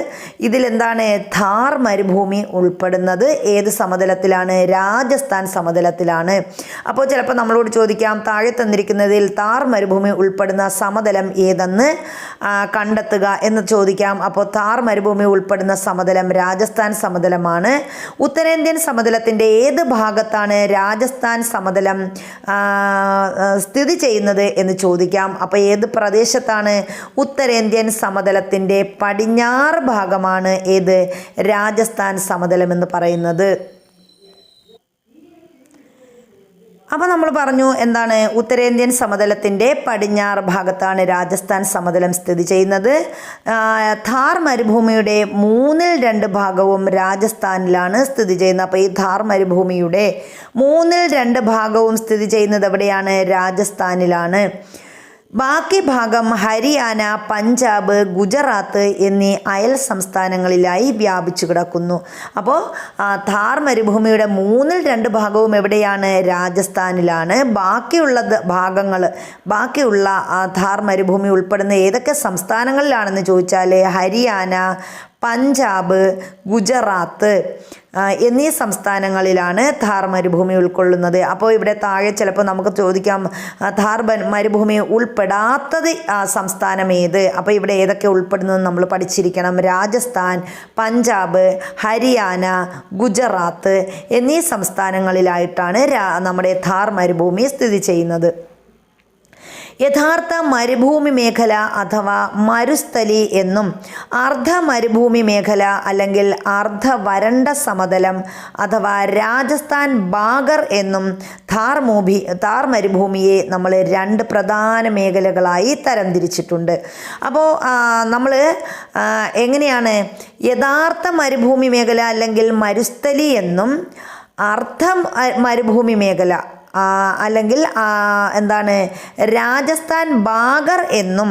ഇതിലെന്താണ്? ഥാർ മരുഭൂമി ഉൾപ്പെടുന്നത് ഏത് സമതലത്തിലാണ്? രാജസ്ഥാൻ സമതലത്തിലാണ്. അപ്പോൾ ചിലപ്പോൾ നമ്മളോട് ചോദിക്കാം, താഴെ തന്നിരിക്കുന്നതിൽ ഥാർ മരുഭൂമി ഉൾപ്പെടുന്ന സമതലം ഏതെന്ന് കണ്ടെത്തുക എന്ന് ചോദിക്കാം. അപ്പോൾ ഥാർ മരുഭൂമി ഉൾപ്പെടുന്ന സമതലം രാജസ്ഥാൻ സമതലമാണ്. ഉത്തരേന്ത്യൻ സമതലത്തിൻ്റെ ഏത് ഭാഗത്താണ് രാജസ്ഥാൻ സമതലം സ്ഥിതി ചെയ്യുന്നത് എന്ന് ചോദിക്കാം. അപ്പോൾ ഏത് പ്രദേശത്താണ്? ഉത്തരേന്ത്യൻ സമതലത്തിൻ്റെ പടിഞ്ഞാറ് ഭാഗമാണ് ഏത്? രാജസ്ഥാൻ സമതലം എന്ന് പറയുന്നത്. അപ്പോൾ നമ്മൾ പറഞ്ഞു എന്താണ്? ഉത്തരേന്ത്യൻ സമതലത്തിൻ്റെ പടിഞ്ഞാറ് ഭാഗത്താണ് രാജസ്ഥാൻ സമതലം സ്ഥിതി ചെയ്യുന്നത്. ഥാർ മരുഭൂമിയുടെ 2/3 ഭാഗവും രാജസ്ഥാനിലാണ് സ്ഥിതി ചെയ്യുന്നത്. അപ്പോൾ ഈ ഥാർ മരുഭൂമിയുടെ 2/3 ഭാഗവും സ്ഥിതി ചെയ്യുന്നത് എവിടെയാണ്? രാജസ്ഥാനിലാണ്. ബാക്കി ഭാഗം ഹരിയാന, പഞ്ചാബ്, ഗുജറാത്ത് എന്നീ അയൽ സംസ്ഥാനങ്ങളിലായി വ്യാപിച്ചു കിടക്കുന്നു. അപ്പോൾ ഥാർ മരുഭൂമിയുടെ 2/3 ഭാഗവും എവിടെയാണ്? രാജസ്ഥാനിലാണ്. ബാക്കിയുള്ള ഥാർ മരുഭൂമി ഉൾപ്പെടുന്ന ഏതൊക്കെ സംസ്ഥാനങ്ങളിലാണെന്ന് ചോദിച്ചാൽ ഹരിയാന, പഞ്ചാബ്, ഗുജറാത്ത് എന്നീ സംസ്ഥാനങ്ങളിലാണ് ഥാർ മരുഭൂമി ഉൾക്കൊള്ളുന്നത്. അപ്പോൾ ഇവിടെ താഴെ ചിലപ്പോൾ നമുക്ക് ചോദിക്കാം, ഥാർ മരുഭൂമി ഉൾപ്പെടാത്തത് സംസ്ഥാനം ഏത്? അപ്പോൾ ഇവിടെ ഏതൊക്കെ ഉൾപ്പെടുന്നതെന്ന് നമ്മൾ പഠിച്ചിരിക്കണം. രാജസ്ഥാൻ, പഞ്ചാബ്, ഹരിയാന, ഗുജറാത്ത് എന്നീ സംസ്ഥാനങ്ങളിലായിട്ടാണ് നമ്മുടെ ഥാർ മരുഭൂമി സ്ഥിതി ചെയ്യുന്നത്. യഥാർത്ഥ മരുഭൂമി മേഖല അഥവാ മരുസ്ഥലി എന്നും അർദ്ധ മരുഭൂമി മേഖല അല്ലെങ്കിൽ അർദ്ധ വരണ്ട സമതലം അഥവാ രാജസ്ഥാൻ ബാഗർ എന്നും ഥാർ മരുഭൂമിയെ നമ്മൾ 2 പ്രധാന മേഖലകളായി തരംതിരിച്ചിട്ടുണ്ട്. അപ്പോൾ നമ്മൾ എങ്ങനെയാണ് യഥാർത്ഥ മരുഭൂമി മേഖല അല്ലെങ്കിൽ മരുസ്ഥലി എന്നും അർദ്ധ മരുഭൂമി മേഖല അല്ലെങ്കിൽ എന്താണ് രാജസ്ഥാൻ ബാഗർ എന്നും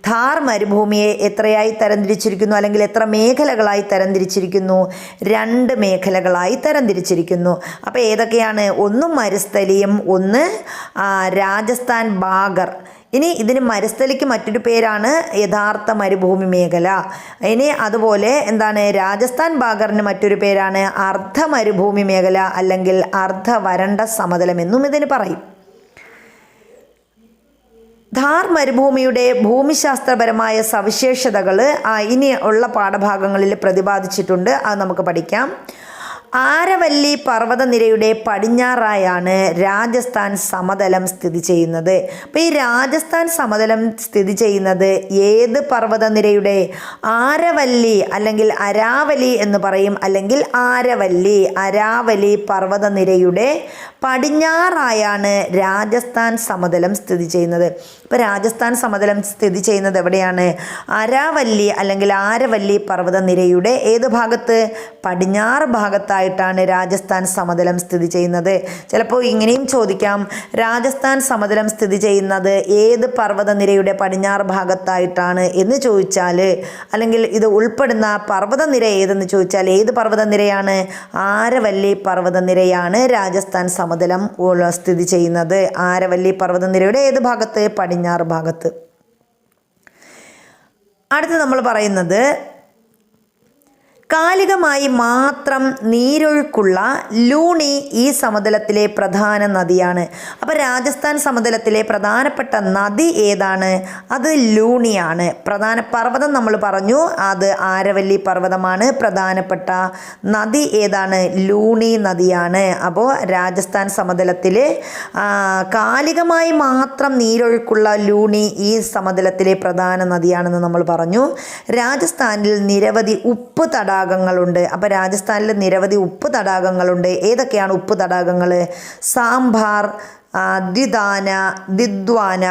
ഥാർ മരുഭൂമിയെ എത്രയായി തരംതിരിച്ചിരിക്കുന്നു അല്ലെങ്കിൽ എത്ര മേഖലകളായി തരംതിരിച്ചിരിക്കുന്നു? 2 മേഖലകളായി തരംതിരിച്ചിരിക്കുന്നു. അപ്പോൾ ഏതൊക്കെയാണ്? ഒന്ന് മരുസ്ഥലിയും ഒന്ന് രാജസ്ഥാൻ ബാഗർ. ഇനി ഇതിന് മരുസ്ഥലിക്ക് മറ്റൊരു പേരാണ് യഥാർത്ഥ മരുഭൂമി മേഖല. ഇനി അതുപോലെ എന്താണ് രാജസ്ഥാൻ ബാഗറിന് മറ്റൊരു പേരാണ് അർദ്ധ മരുഭൂമി മേഖല അല്ലെങ്കിൽ അർദ്ധ വരണ്ട സമതലം എന്നും ഇതിന് പറയും. ധാർ മരുഭൂമിയുടെ ഭൂമിശാസ്ത്രപരമായ സവിശേഷതകൾ ഇനി ഉള്ള പാഠഭാഗങ്ങളിൽ പ്രതിപാദിച്ചിട്ടുണ്ട്. അത് നമുക്ക് പഠിക്കാം. ആരവല്ലി പർവ്വതനിരയുടെ പടിഞ്ഞാറായാണ് രാജസ്ഥാൻ സമതലം സ്ഥിതി ചെയ്യുന്നത്. അപ്പോൾ ഈ രാജസ്ഥാൻ സമതലം സ്ഥിതി ചെയ്യുന്നത് ഏത് പർവ്വതനിരയുടെ? ആരവല്ലി അല്ലെങ്കിൽ അരാവലി എന്ന് പറയും, അല്ലെങ്കിൽ അരാവലി പർവ്വതനിരയുടെ പടിഞ്ഞാറായാണ് രാജസ്ഥാൻ സമതലം സ്ഥിതി ചെയ്യുന്നത്. ഇപ്പോൾ രാജസ്ഥാൻ സമതലം സ്ഥിതി ചെയ്യുന്നത് എവിടെയാണ്? അരാവല്ലി അല്ലെങ്കിൽ ആരവല്ലി പർവ്വതനിരയുടെ ഏത് ഭാഗത്ത്? പടിഞ്ഞാറ് ഭാഗത്തായിട്ടാണ് രാജസ്ഥാൻ സമതലം സ്ഥിതി ചെയ്യുന്നത്. ചിലപ്പോൾ ഇങ്ങനെയും ചോദിക്കാം, രാജസ്ഥാൻ സമതലം സ്ഥിതി ചെയ്യുന്നത് ഏത് പർവ്വതനിരയുടെ പടിഞ്ഞാറ് ഭാഗത്തായിട്ടാണ് എന്ന് ചോദിച്ചാൽ, അല്ലെങ്കിൽ ഇത് ഉൾപ്പെടുന്ന പർവ്വതനിര ഏതെന്ന് ചോദിച്ചാൽ ഏത് പർവ്വതനിരയാണ്? ആരവല്ലി പർവ്വതനിരയാണ് രാജസ്ഥാൻ സമതലം സ്ഥിതി ചെയ്യുന്നത്. ആരവല്ലി പർവ്വതനിരയുടെ ഏത് ഭാഗത്ത്? പടിഞ്ഞാറ് ഭാഗത്ത്. അടുത്ത് നമ്മൾ പറയുന്നത് കാലികമായി മാത്രം നീരൊഴുക്കുള്ള ലൂണി ഈ സമതലത്തിലെ പ്രധാന നദിയാണ്. അപ്പോൾ രാജസ്ഥാൻ സമതലത്തിലെ പ്രധാനപ്പെട്ട നദി ഏതാണ്? അത് ലൂണിയാണ്. പ്രധാന പർവ്വതം നമ്മൾ പറഞ്ഞു, അത് ആരവല്ലി പർവ്വതമാണ്. പ്രധാനപ്പെട്ട നദി ഏതാണ്? ലൂണി നദിയാണ്. അപ്പോൾ രാജസ്ഥാൻ സമതലത്തിൽ കാലികമായി മാത്രം നീരൊഴുക്കുള്ള ലൂണി ഈ സമതലത്തിലെ പ്രധാന നദിയാണെന്ന് നമ്മൾ പറഞ്ഞു. രാജസ്ഥാനിൽ നിരവധി ഉപ്പ് തടാകങ്ങളുണ്ട്. അപ്പോൾ രാജസ്ഥാനിൽ നിരവധി ഉപ്പ് തടാകങ്ങളുണ്ട്. ഏതൊക്കെയാണ് ഉപ്പ് തടാകങ്ങൾ? സാംഭാർ, ദിദ്വാന,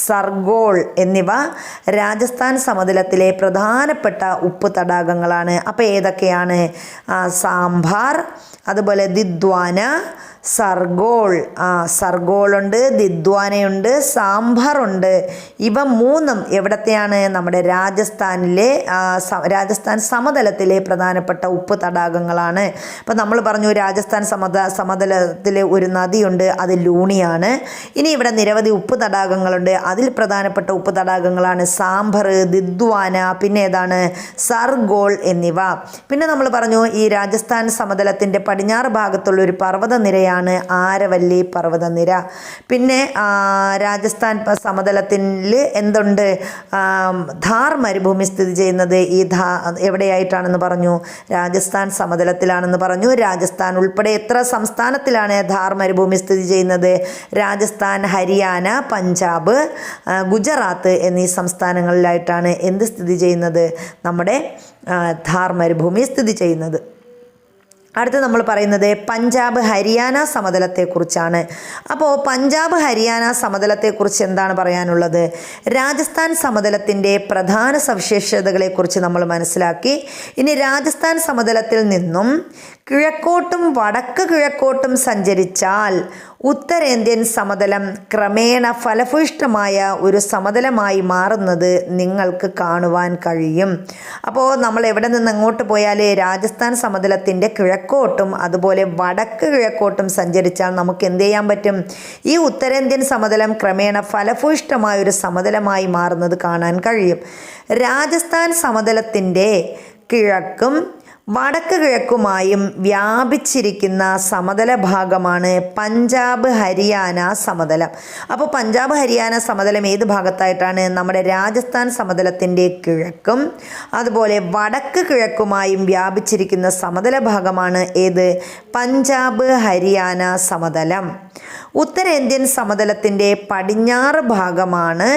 സർഗോൾ എന്നിവ രാജസ്ഥാൻ സമതലത്തിലെ പ്രധാനപ്പെട്ട ഉപ്പ് തടാകങ്ങളാണ്. അപ്പോൾ ഏതൊക്കെയാണ്? സാംഭാർ, അതുപോലെ ദിദ്വാന, സർഗോൾ. സർഗോളുണ്ട്, ദിദ്വാനയുണ്ട്, സാംഭാറുണ്ട്. ഇവ മൂന്നും എവിടത്തെയാണ്? നമ്മുടെ രാജസ്ഥാൻ സമതലത്തിലെ പ്രധാനപ്പെട്ട ഉപ്പ് തടാകങ്ങളാണ്. അപ്പം നമ്മൾ പറഞ്ഞു രാജസ്ഥാൻ സമതലത്തിലെ ഒരു നദിയുണ്ട്, അത് ലൂണിയാണ്. ഇനി ഇവിടെ നിരവധി ഉപ്പ് തടാകങ്ങളുണ്ട്. അതിൽ പ്രധാനപ്പെട്ട ഉപ്പ് തടാകങ്ങളാണ് സാംഭർ, ദിദ്വാന, പിന്നെ ഏതാണ്? സർഗോൾ എന്നിവ. പിന്നെ നമ്മൾ പറഞ്ഞു ഈ രാജസ്ഥാൻ സമതലത്തിൻ്റെ പടിഞ്ഞാറ് ഭാഗത്തുള്ള ഒരു പർവ്വതനിരയാണ് ആരവല്ലി പർവ്വതനിര. പിന്നെ രാജസ്ഥാൻ സമതലത്തിൽ എന്തുണ്ട്? ധാർ മരുഭൂമി സ്ഥിതി ചെയ്യുന്നത് എവിടെയായിട്ടാണെന്ന് പറഞ്ഞു? രാജസ്ഥാൻ സമതലത്തിലാണെന്ന് പറഞ്ഞു. രാജസ്ഥാൻ ഉൾപ്പെടെ എത്ര സംസ്ഥാനത്തിലാണ് ധാർ മരുഭൂമി സ്ഥിതി ചെയ്യുന്നത്? രാജസ്ഥാൻ, ഹരിയാന, പഞ്ചാബ്, ഗുജറാത്ത് എന്നീ സംസ്ഥാനങ്ങളിലായിട്ടാണ് എന്ത് സ്ഥിതി ചെയ്യുന്നത്? നമ്മുടെ ധാർ മരുഭൂമി സ്ഥിതി ചെയ്യുന്നത്. അടുത്ത് നമ്മൾ പറയുന്നത് പഞ്ചാബ് ഹരിയാന സമതലത്തെക്കുറിച്ചാണ്. അപ്പോൾ പഞ്ചാബ് ഹരിയാന സമതലത്തെക്കുറിച്ച് എന്താണ് പറയാനുള്ളത്? രാജസ്ഥാൻ സമതലത്തിൻ്റെ പ്രധാന സവിശേഷതകളെക്കുറിച്ച് നമ്മൾ മനസ്സിലാക്കി. ഇനി രാജസ്ഥാൻ സമതലത്തിൽ നിന്നും കിഴക്കോട്ടും വടക്ക് കിഴക്കോട്ടും സഞ്ചരിച്ചാൽ ഉത്തരേന്ത്യൻ സമതലം ക്രമേണ ഫലഭൂയിഷ്ഠമായ ഒരു സമതലമായി മാറുന്നത് നിങ്ങൾക്ക് കാണുവാൻ കഴിയും. അപ്പോൾ നമ്മൾ എവിടെ നിന്ന് എങ്ങോട്ട് പോയാൽ രാജസ്ഥാൻ സമതലത്തിൻ്റെ കിഴക്കോട്ടും അതുപോലെ വടക്ക് കിഴക്കോട്ടും സഞ്ചരിച്ചാൽ നമുക്ക് എന്ത് ചെയ്യാൻ പറ്റും? ഈ ഉത്തരേന്ത്യൻ സമതലം ക്രമേണ ഫലഭൂയിഷ്ഠമായ ഒരു സമതലമായി മാറുന്നത് കാണാൻ കഴിയും. രാജസ്ഥാൻ സമതലത്തിൻ്റെ കിഴക്കും വടക്ക് കിഴക്കുമായും വ്യാപിച്ചിരിക്കുന്ന സമതല ഭാഗമാണ് പഞ്ചാബ് ഹരിയാന സമതലം. അപ്പോൾ പഞ്ചാബ് ഹരിയാന സമതലം ഏത് ഭാഗത്തായിട്ടാണ്? നമ്മുടെ രാജസ്ഥാൻ സമതലത്തിൻ്റെ കിഴക്കും അതുപോലെ വടക്ക് കിഴക്കുമായും വ്യാപിച്ചിരിക്കുന്ന സമതല ഭാഗമാണ് ഏത്? പഞ്ചാബ് ഹരിയാന സമതലം. ഉത്തരേന്ത്യൻ സമതലത്തിൻ്റെ പടിഞ്ഞാറ് ഭാഗമാണ്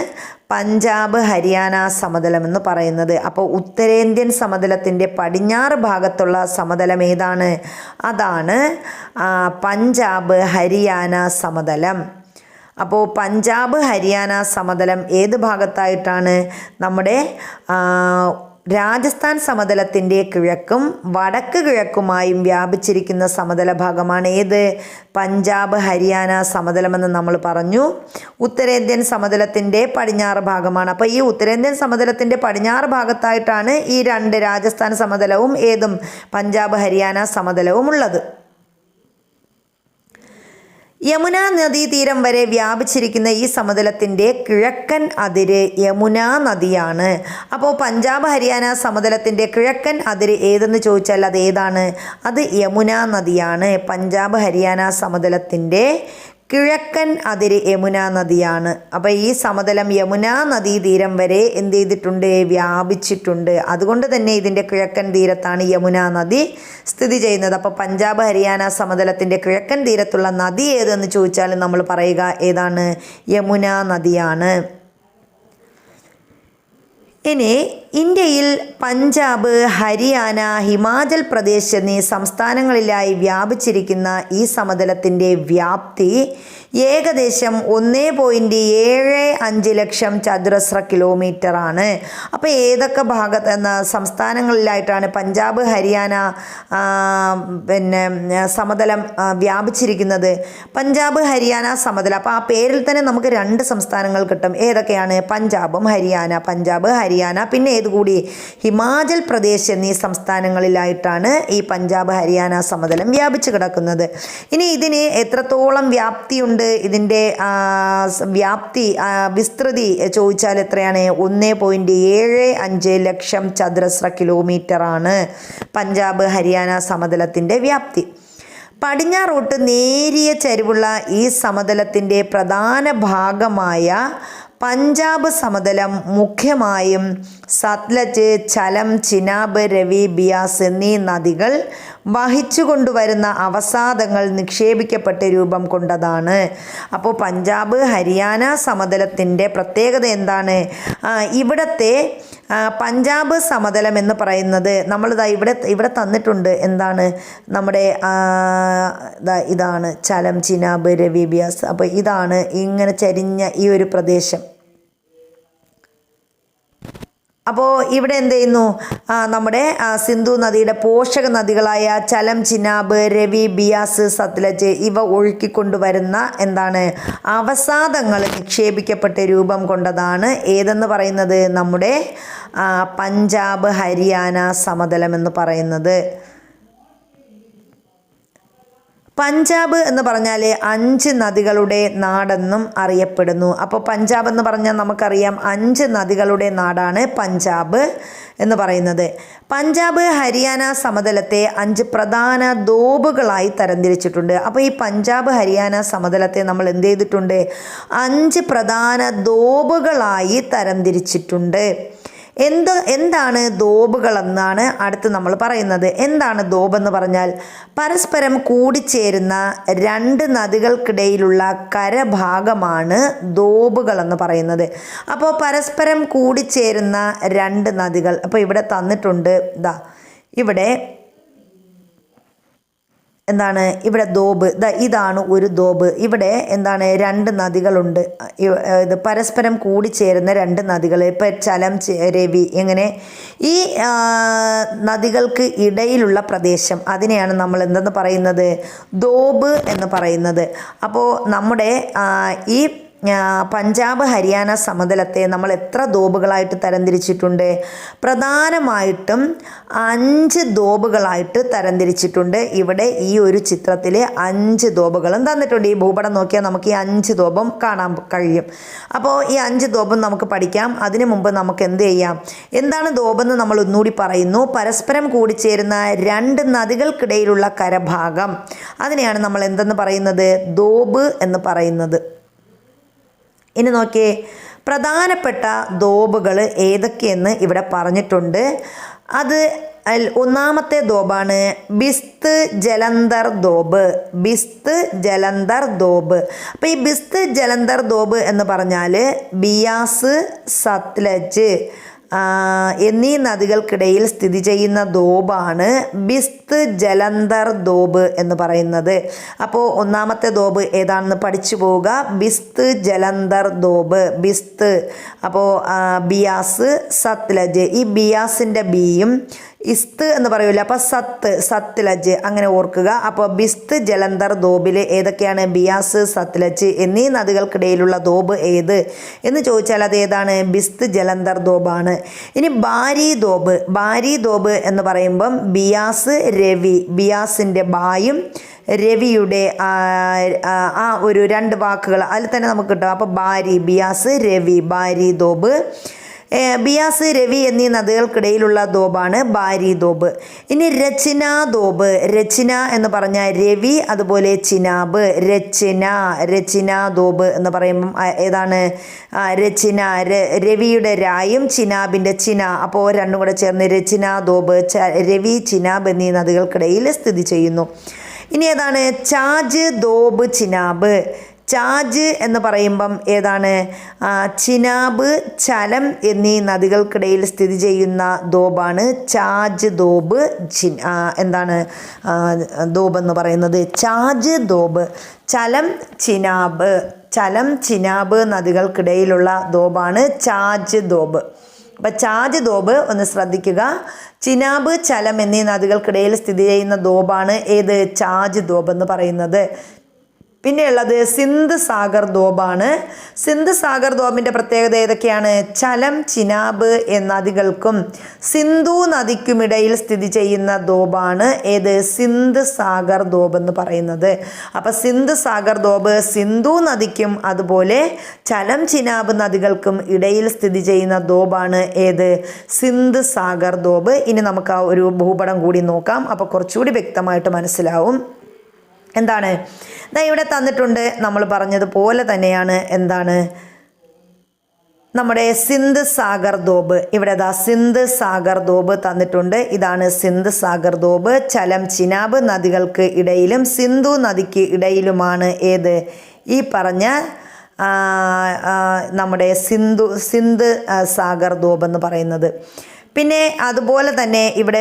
പഞ്ചാബ് ഹരിയാന സമതലം എന്ന് പറയുന്നത്. അപ്പോൾ ഉത്തരേന്ത്യൻ സമതലത്തിൻ്റെ പടിഞ്ഞാറ് ഭാഗത്തുള്ള സമതലം ഏതാണ്? അതാണ് പഞ്ചാബ് ഹരിയാന സമതലം. അപ്പോൾ പഞ്ചാബ് ഹരിയാന സമതലം ഏത് ഭാഗത്തായിട്ടാണ്? നമ്മുടെ രാജസ്ഥാൻ സമതലത്തിൻ്റെ കിഴക്കും വടക്ക് കിഴക്കുമായും വ്യാപിച്ചിരിക്കുന്ന സമതല ഭാഗമാണ് ഏത്? പഞ്ചാബ് ഹരിയാന സമതലമെന്ന് നമ്മൾ പറഞ്ഞു. ഉത്തരേന്ത്യൻ സമതലത്തിൻ്റെ പടിഞ്ഞാറ് ഭാഗമാണ്. അപ്പോൾ ഈ ഉത്തരേന്ത്യൻ സമതലത്തിൻ്റെ പടിഞ്ഞാറ് ഭാഗത്തായിട്ടാണ് ഈ രണ്ട് രാജസ്ഥാൻ സമതലവും ഏതും പഞ്ചാബ് ഹരിയാന സമതലവും ഉള്ളത്. യമുന നദീതീരം വരെ വ്യാപിച്ചിരിക്കുന്ന ഈ സമതലത്തിൻ്റെ കിഴക്കൻ അതിര് യമുനാ നദിയാണ്. അപ്പോൾ പഞ്ചാബ് ഹരിയാന സമതലത്തിൻ്റെ കിഴക്കൻ അതിര് ഏതെന്ന് ചോദിച്ചാൽ അത് ഏതാണ്? അത് യമുനാ നദിയാണ്. പഞ്ചാബ് ഹരിയാന സമതലത്തിൻ്റെ കിഴക്കൻ അതിര് യമുന നദിയാണ്. അപ്പോൾ ഈ സമതലം യമുന നദീതീരം വരെ എന്ത് ചെയ്തിട്ടുണ്ട്? വ്യാപിച്ചിട്ടുണ്ട്. അതുകൊണ്ട് തന്നെ ഇതിൻ്റെ കിഴക്കൻ തീരത്താണ് യമുന നദി സ്ഥിതി ചെയ്യുന്നത്. അപ്പോൾ പഞ്ചാബ് ഹരിയാന സമതലത്തിൻ്റെ കിഴക്കൻ തീരത്തുള്ള നദി ഏതെന്ന് ചോദിച്ചാൽ നമ്മൾ പറയുക ഏതാണ്? യമുന നദിയാണ്. ഇനി ഇന്ത്യയിൽ പഞ്ചാബ്, ഹരിയാന, ഹിമാചൽ പ്രദേശ് എന്നീ സംസ്ഥാനങ്ങളിലായി വ്യാപിച്ചിരിക്കുന്ന ഈ സമതലത്തിൻ്റെ വ്യാപ്തി ഏകദേശം 1.75 ലക്ഷം ചതുരശ്ര കിലോമീറ്റർ ആണ്. അപ്പോൾ ഏതൊക്കെ സംസ്ഥാനങ്ങളിലായിട്ടാണ് പഞ്ചാബ്, ഹരിയാന സമതലം വ്യാപിച്ചിരിക്കുന്നത്? പഞ്ചാബ്, ഹരിയാന സമതലം. അപ്പോൾ ആ പേരിൽ തന്നെ നമുക്ക് 2 സംസ്ഥാനങ്ങൾ കിട്ടും. ഏതൊക്കെയാണ്? പഞ്ചാബും ഹരിയാന. പഞ്ചാബ്, ഹരിയാന, പിന്നെ ഏതുകൂടി? ഹിമാചൽ പ്രദേശ് എന്നീ സംസ്ഥാനങ്ങളിലായിട്ടാണ് ഈ പഞ്ചാബ്, ഹരിയാന സമതലം വ്യാപിച്ചു കിടക്കുന്നത്. ഇനി ഇതിന് എത്രത്തോളം വ്യാപ്തിയുണ്ട്? ഇതിൻ്റെ വിസ്തൃതി ചോദിച്ചാൽ എത്രയാണ്? 1.75 ലക്ഷം ചതുരശ്ര കിലോമീറ്റർ ആണ് പഞ്ചാബ്, ഹരിയാന സമതലത്തിൻ്റെ വ്യാപ്തി. പടിഞ്ഞാറോട്ട് നേരിയ ചരിവുള്ള ഈ സമതലത്തിൻ്റെ പ്രധാന ഭാഗമായ പഞ്ചാബ് സമതലം മുഖ്യമായും സത്ലജ്, ഝലം, ചിനാബ്, രവി, ബിയാസ് എന്നീ നദികൾ വഹിച്ചുകൊണ്ടുവരുന്ന അവസാദങ്ങൾ നിക്ഷേപിക്കപ്പെട്ട് രൂപം കൊണ്ടതാണ്. അപ്പോൾ പഞ്ചാബ്, ഹരിയാന സമതലത്തിൻ്റെ പ്രത്യേകത എന്താണ്? ഇവിടത്തെ പഞ്ചാബ് സമതലം എന്ന് പറയുന്നത് നമ്മളിതാ ഇവിടെ തന്നിട്ടുണ്ട്. എന്താണ്? നമ്മുടെ ഇതാണ് ഝലം, ചിനാബ്, രവി, ബിയാസ്. അപ്പോൾ ഇതാണ് ഇങ്ങനെ ചരിഞ്ഞ ഈ ഒരു പ്രദേശം. അപ്പോൾ ഇവിടെ എന്ത് ചെയ്യുന്നു? നമ്മുടെ സിന്ധു നദിയുടെ പോഷക നദികളായ ഝലം, ചിനാബ്, രവി, ബിയാസ്, സത്ലജ് ഇവ ഒഴുക്കിക്കൊണ്ടുവരുന്ന എന്താണ്? അവസാദങ്ങൾ നിക്ഷേപിക്കപ്പെട്ട് രൂപം കൊണ്ടതാണ് ഏതെന്ന് പറയുന്നത്? നമ്മുടെ പഞ്ചാബ്, ഹരിയാന സമതലം എന്ന് പറയുന്നത്. പഞ്ചാബ് എന്ന് പറഞ്ഞാൽ 5 നദികളുടെ നാടെന്നും അറിയപ്പെടുന്നു. അപ്പോൾ പഞ്ചാബ് എന്ന് പറഞ്ഞാൽ നമുക്കറിയാം 5 നദികളുടെ നാടാണ് പഞ്ചാബ് എന്ന് പറയുന്നത്. പഞ്ചാബ്, ഹരിയാന സമതലത്തെ 5 പ്രധാന ദോബുകളായി തരംതിരിച്ചിട്ടുണ്ട്. അപ്പോൾ ഈ പഞ്ചാബ്, ഹരിയാന സമതലത്തെ നമ്മൾ എന്ത് ചെയ്തിട്ടുണ്ട്? 5 പ്രധാന ദോബുകളായി തരംതിരിച്ചിട്ടുണ്ട്. എന്താണ് ദോബുകളെന്നാണ് അടുത്ത് നമ്മൾ പറയുന്നത്. എന്താണ് ദോബെന്ന് പറഞ്ഞാൽ? പരസ്പരം കൂടിച്ചേരുന്ന 2 നദികൾക്കിടയിലുള്ള കരഭാഗമാണ് ദോബുകളെന്ന് പറയുന്നത്. അപ്പോൾ പരസ്പരം കൂടിച്ചേരുന്ന 2 നദികൾ. അപ്പോൾ ഇവിടെ തന്നിട്ടുണ്ട്. ഇവിടെ എന്താണ്? ഇവിടെ ദോബ്. ഇതാണ് ഒരു ദോബ്. ഇവിടെ എന്താണ്? 2 നദികളുണ്ട്. ഇത് പരസ്പരം കൂടിച്ചേരുന്ന 2 നദികൾ. ഇപ്പം ഝലം, രവി, എങ്ങനെ ഈ നദികൾക്ക് ഇടയിലുള്ള പ്രദേശം അതിനെയാണ് നമ്മൾ എന്തെന്ന് പറയുന്നത്? ദോബ് എന്ന് പറയുന്നത്. അപ്പോൾ നമ്മുടെ ഈ പഞ്ചാബ്, ഹരിയാന സമതലത്തെ നമ്മൾ എത്ര ദോബുകളായിട്ട് തരംതിരിച്ചിട്ടുണ്ട്? പ്രധാനമായിട്ടും 5 ദോബുകളായിട്ട് തരംതിരിച്ചിട്ടുണ്ട്. ഇവിടെ ഈ ഒരു ചിത്രത്തിൽ 5 ദോബുകളും തന്നിട്ടുണ്ട്. ഈ ഭൂപടം നോക്കിയാൽ നമുക്ക് ഈ 5 ദോബും കാണാൻ കഴിയും. അപ്പോൾ ഈ 5 ദോബും നമുക്ക് പഠിക്കാം. അതിനു മുമ്പ് നമുക്ക് എന്ത് ചെയ്യാം? എന്താണ് ദോബെന്ന് നമ്മൾ ഒന്നുകൂടി പറയുന്നു. പരസ്പരം കൂടിച്ചേരുന്ന 2 നദികൾക്കിടയിലുള്ള കരഭാഗം അതിനെയാണ് നമ്മൾ എന്തെന്ന് പറയുന്നത്? ദോബ് എന്ന് പറയുന്നത്. ഇനി നോക്കിയേ, പ്രധാനപ്പെട്ട ദോബുകൾ ഏതൊക്കെയെന്ന് ഇവിടെ പറഞ്ഞിട്ടുണ്ട്. അത് ഒന്നാമത്തെ ദോബാണ് ബിസ്ത് ജലന്ധർ ദോബ്. ബിസ്ത് ജലന്ധർ ദോബ്. അപ്പോൾ ഈ ബിസ്ത് ജലന്ധർ ദോബ് എന്ന് പറഞ്ഞാൽ ബിയാസ്, സത്ലജ് എന്നീ നദികൾക്കിടയിൽ സ്ഥിതി ചെയ്യുന്ന ദോബാണ് ബിസ്ത് ജലന്ധർ ദോബ് എന്ന് പറയുന്നത്. അപ്പോൾ ഒന്നാമത്തെ ദോബ് ഏതാണെന്ന് പഠിച്ചു പോവുക. ബിസ്ത് ജലന്ധർ ദോബ്. ബിസ്ത്. അപ്പോൾ ബിയാസ്, സത്ലജ്. ഈ ബിയാസിൻ്റെ ബിയും ഇസ്ത് എന്ന് പറയൂല. അപ്പോൾ സത്ലജ് അങ്ങനെ ഓർക്കുക. അപ്പോൾ ബിസ്ത് ജലന്ധർ ദോബിൽ ഏതൊക്കെയാണ്? ബിയാസ്, സത്ലജ് എന്നീ നദികൾക്കിടയിലുള്ള ദോബ് ഏത് എന്ന് ചോദിച്ചാൽ അത് ഏതാണ്? ബിസ്ത് ജലന്ധർ ദോബാണ്. ഇനി ബാരി ദോബ്. ബാരി ദോബ് എന്ന് പറയുമ്പം ബിയാസ്, രവി. ബിയാസിൻ്റെ ബായും രവിയുടെ ഒരു 2 വാക്കുകൾ അതിൽ തന്നെ നമുക്ക് കിട്ടും. അപ്പോൾ ബാരി, ബിയാസ്, രവി, ബാരി ദോബ്. ബിയാസ്, രവി എന്നീ നദികൾക്കിടയിലുള്ള ദോബാണ് ബാരി ദോബ്. ഇനി രചന ദോബ്. രചന എന്ന് പറഞ്ഞാൽ രവി, അതുപോലെ ചിനാബ്. രചന ദോബ് എന്ന് പറയുമ്പം ഏതാണ്? രചന, രവിയുടെ രായും ചിനാബിൻ്റെ ചിന, അപ്പോൾ രണ്ടും കൂടെ ചേർന്ന് രചന ദോബ്. രവി, ചിനാബ് എന്നീ നദികൾക്കിടയിൽ സ്ഥിതി ചെയ്യുന്നു. ഇനി ഏതാണ്? ചാജ്, ദോബ്, ചിനാബ്. ചാജ് എന്ന് പറയുമ്പം ഏതാണ്? ചിനാബ്, ചലം എന്നീ നദികൾക്കിടയിൽ സ്ഥിതി ചെയ്യുന്ന ദോബാണ് ചാജ് ദോബ്. എന്താണ് ദോബ് എന്ന് പറയുന്നത്? ചാജ് ദോബ്. ചലം, ചിനാബ് നദികൾക്കിടയിലുള്ള ദോബാണ് ചാജ് ദോബ്. അപ്പം ചാജ് ദോബ് ഒന്ന് ശ്രദ്ധിക്കുക. ചിനാബ്, ചലം എന്നീ നദികൾക്കിടയിൽ സ്ഥിതി ചെയ്യുന്ന ദോബാണ് ഏത്? ചാജ് ദോബ് എന്ന് പറയുന്നത്. പിന്നെയുള്ളത് സിന്ധ് സാഗർ ദോബാണ്. സിന്ധ് സാഗർ ദോബിൻ്റെ പ്രത്യേകത ഏതൊക്കെയാണ്? ചലം, ചിനാബ് നദികൾക്കും സിന്ധു നദിക്കുമിടയിൽ സ്ഥിതി ചെയ്യുന്ന ദോബാണ് ഏത്? സിന്ധ് സാഗർ ദോബ് എന്ന് പറയുന്നത്. അപ്പം സിന്ധ് സാഗർ ദോബ് സിന്ധു നദിക്കും അതുപോലെ ചലം, ചിനാബ് നദികൾക്കും ഇടയിൽ സ്ഥിതി ചെയ്യുന്ന ദോബാണ് ഏത്? സിന്ധ് സാഗർ ദോബ്. ഇനി നമുക്ക് ആ ഒരു ഭൂപടം കൂടി നോക്കാം, അപ്പോൾ കുറച്ചുകൂടി വ്യക്തമായിട്ട് മനസ്സിലാവും. എന്താണ് ഇവിടെ തന്നിട്ടുണ്ട്? നമ്മൾ പറഞ്ഞതുപോലെ തന്നെയാണ്. എന്താണ് നമ്മുടെ സിന്ധ് സാഗർ ദോബ്. ഇവിടെ സിന്ധ് സാഗർ ദോബ് തന്നിട്ടുണ്ട്. ഇതാണ് സിന്ധ് സാഗർ ദോബ്. ചലം, ചിനാബ് നദികൾക്ക് ഇടയിലും സിന്ധു നദിക്ക് ഇടയിലുമാണ് ഏത്? ഈ പറഞ്ഞ നമ്മുടെ സിന്ധ് സാഗർ ദോബ് എന്ന് പറയുന്നത്. പിന്നെ അതുപോലെ തന്നെ ഇവിടെ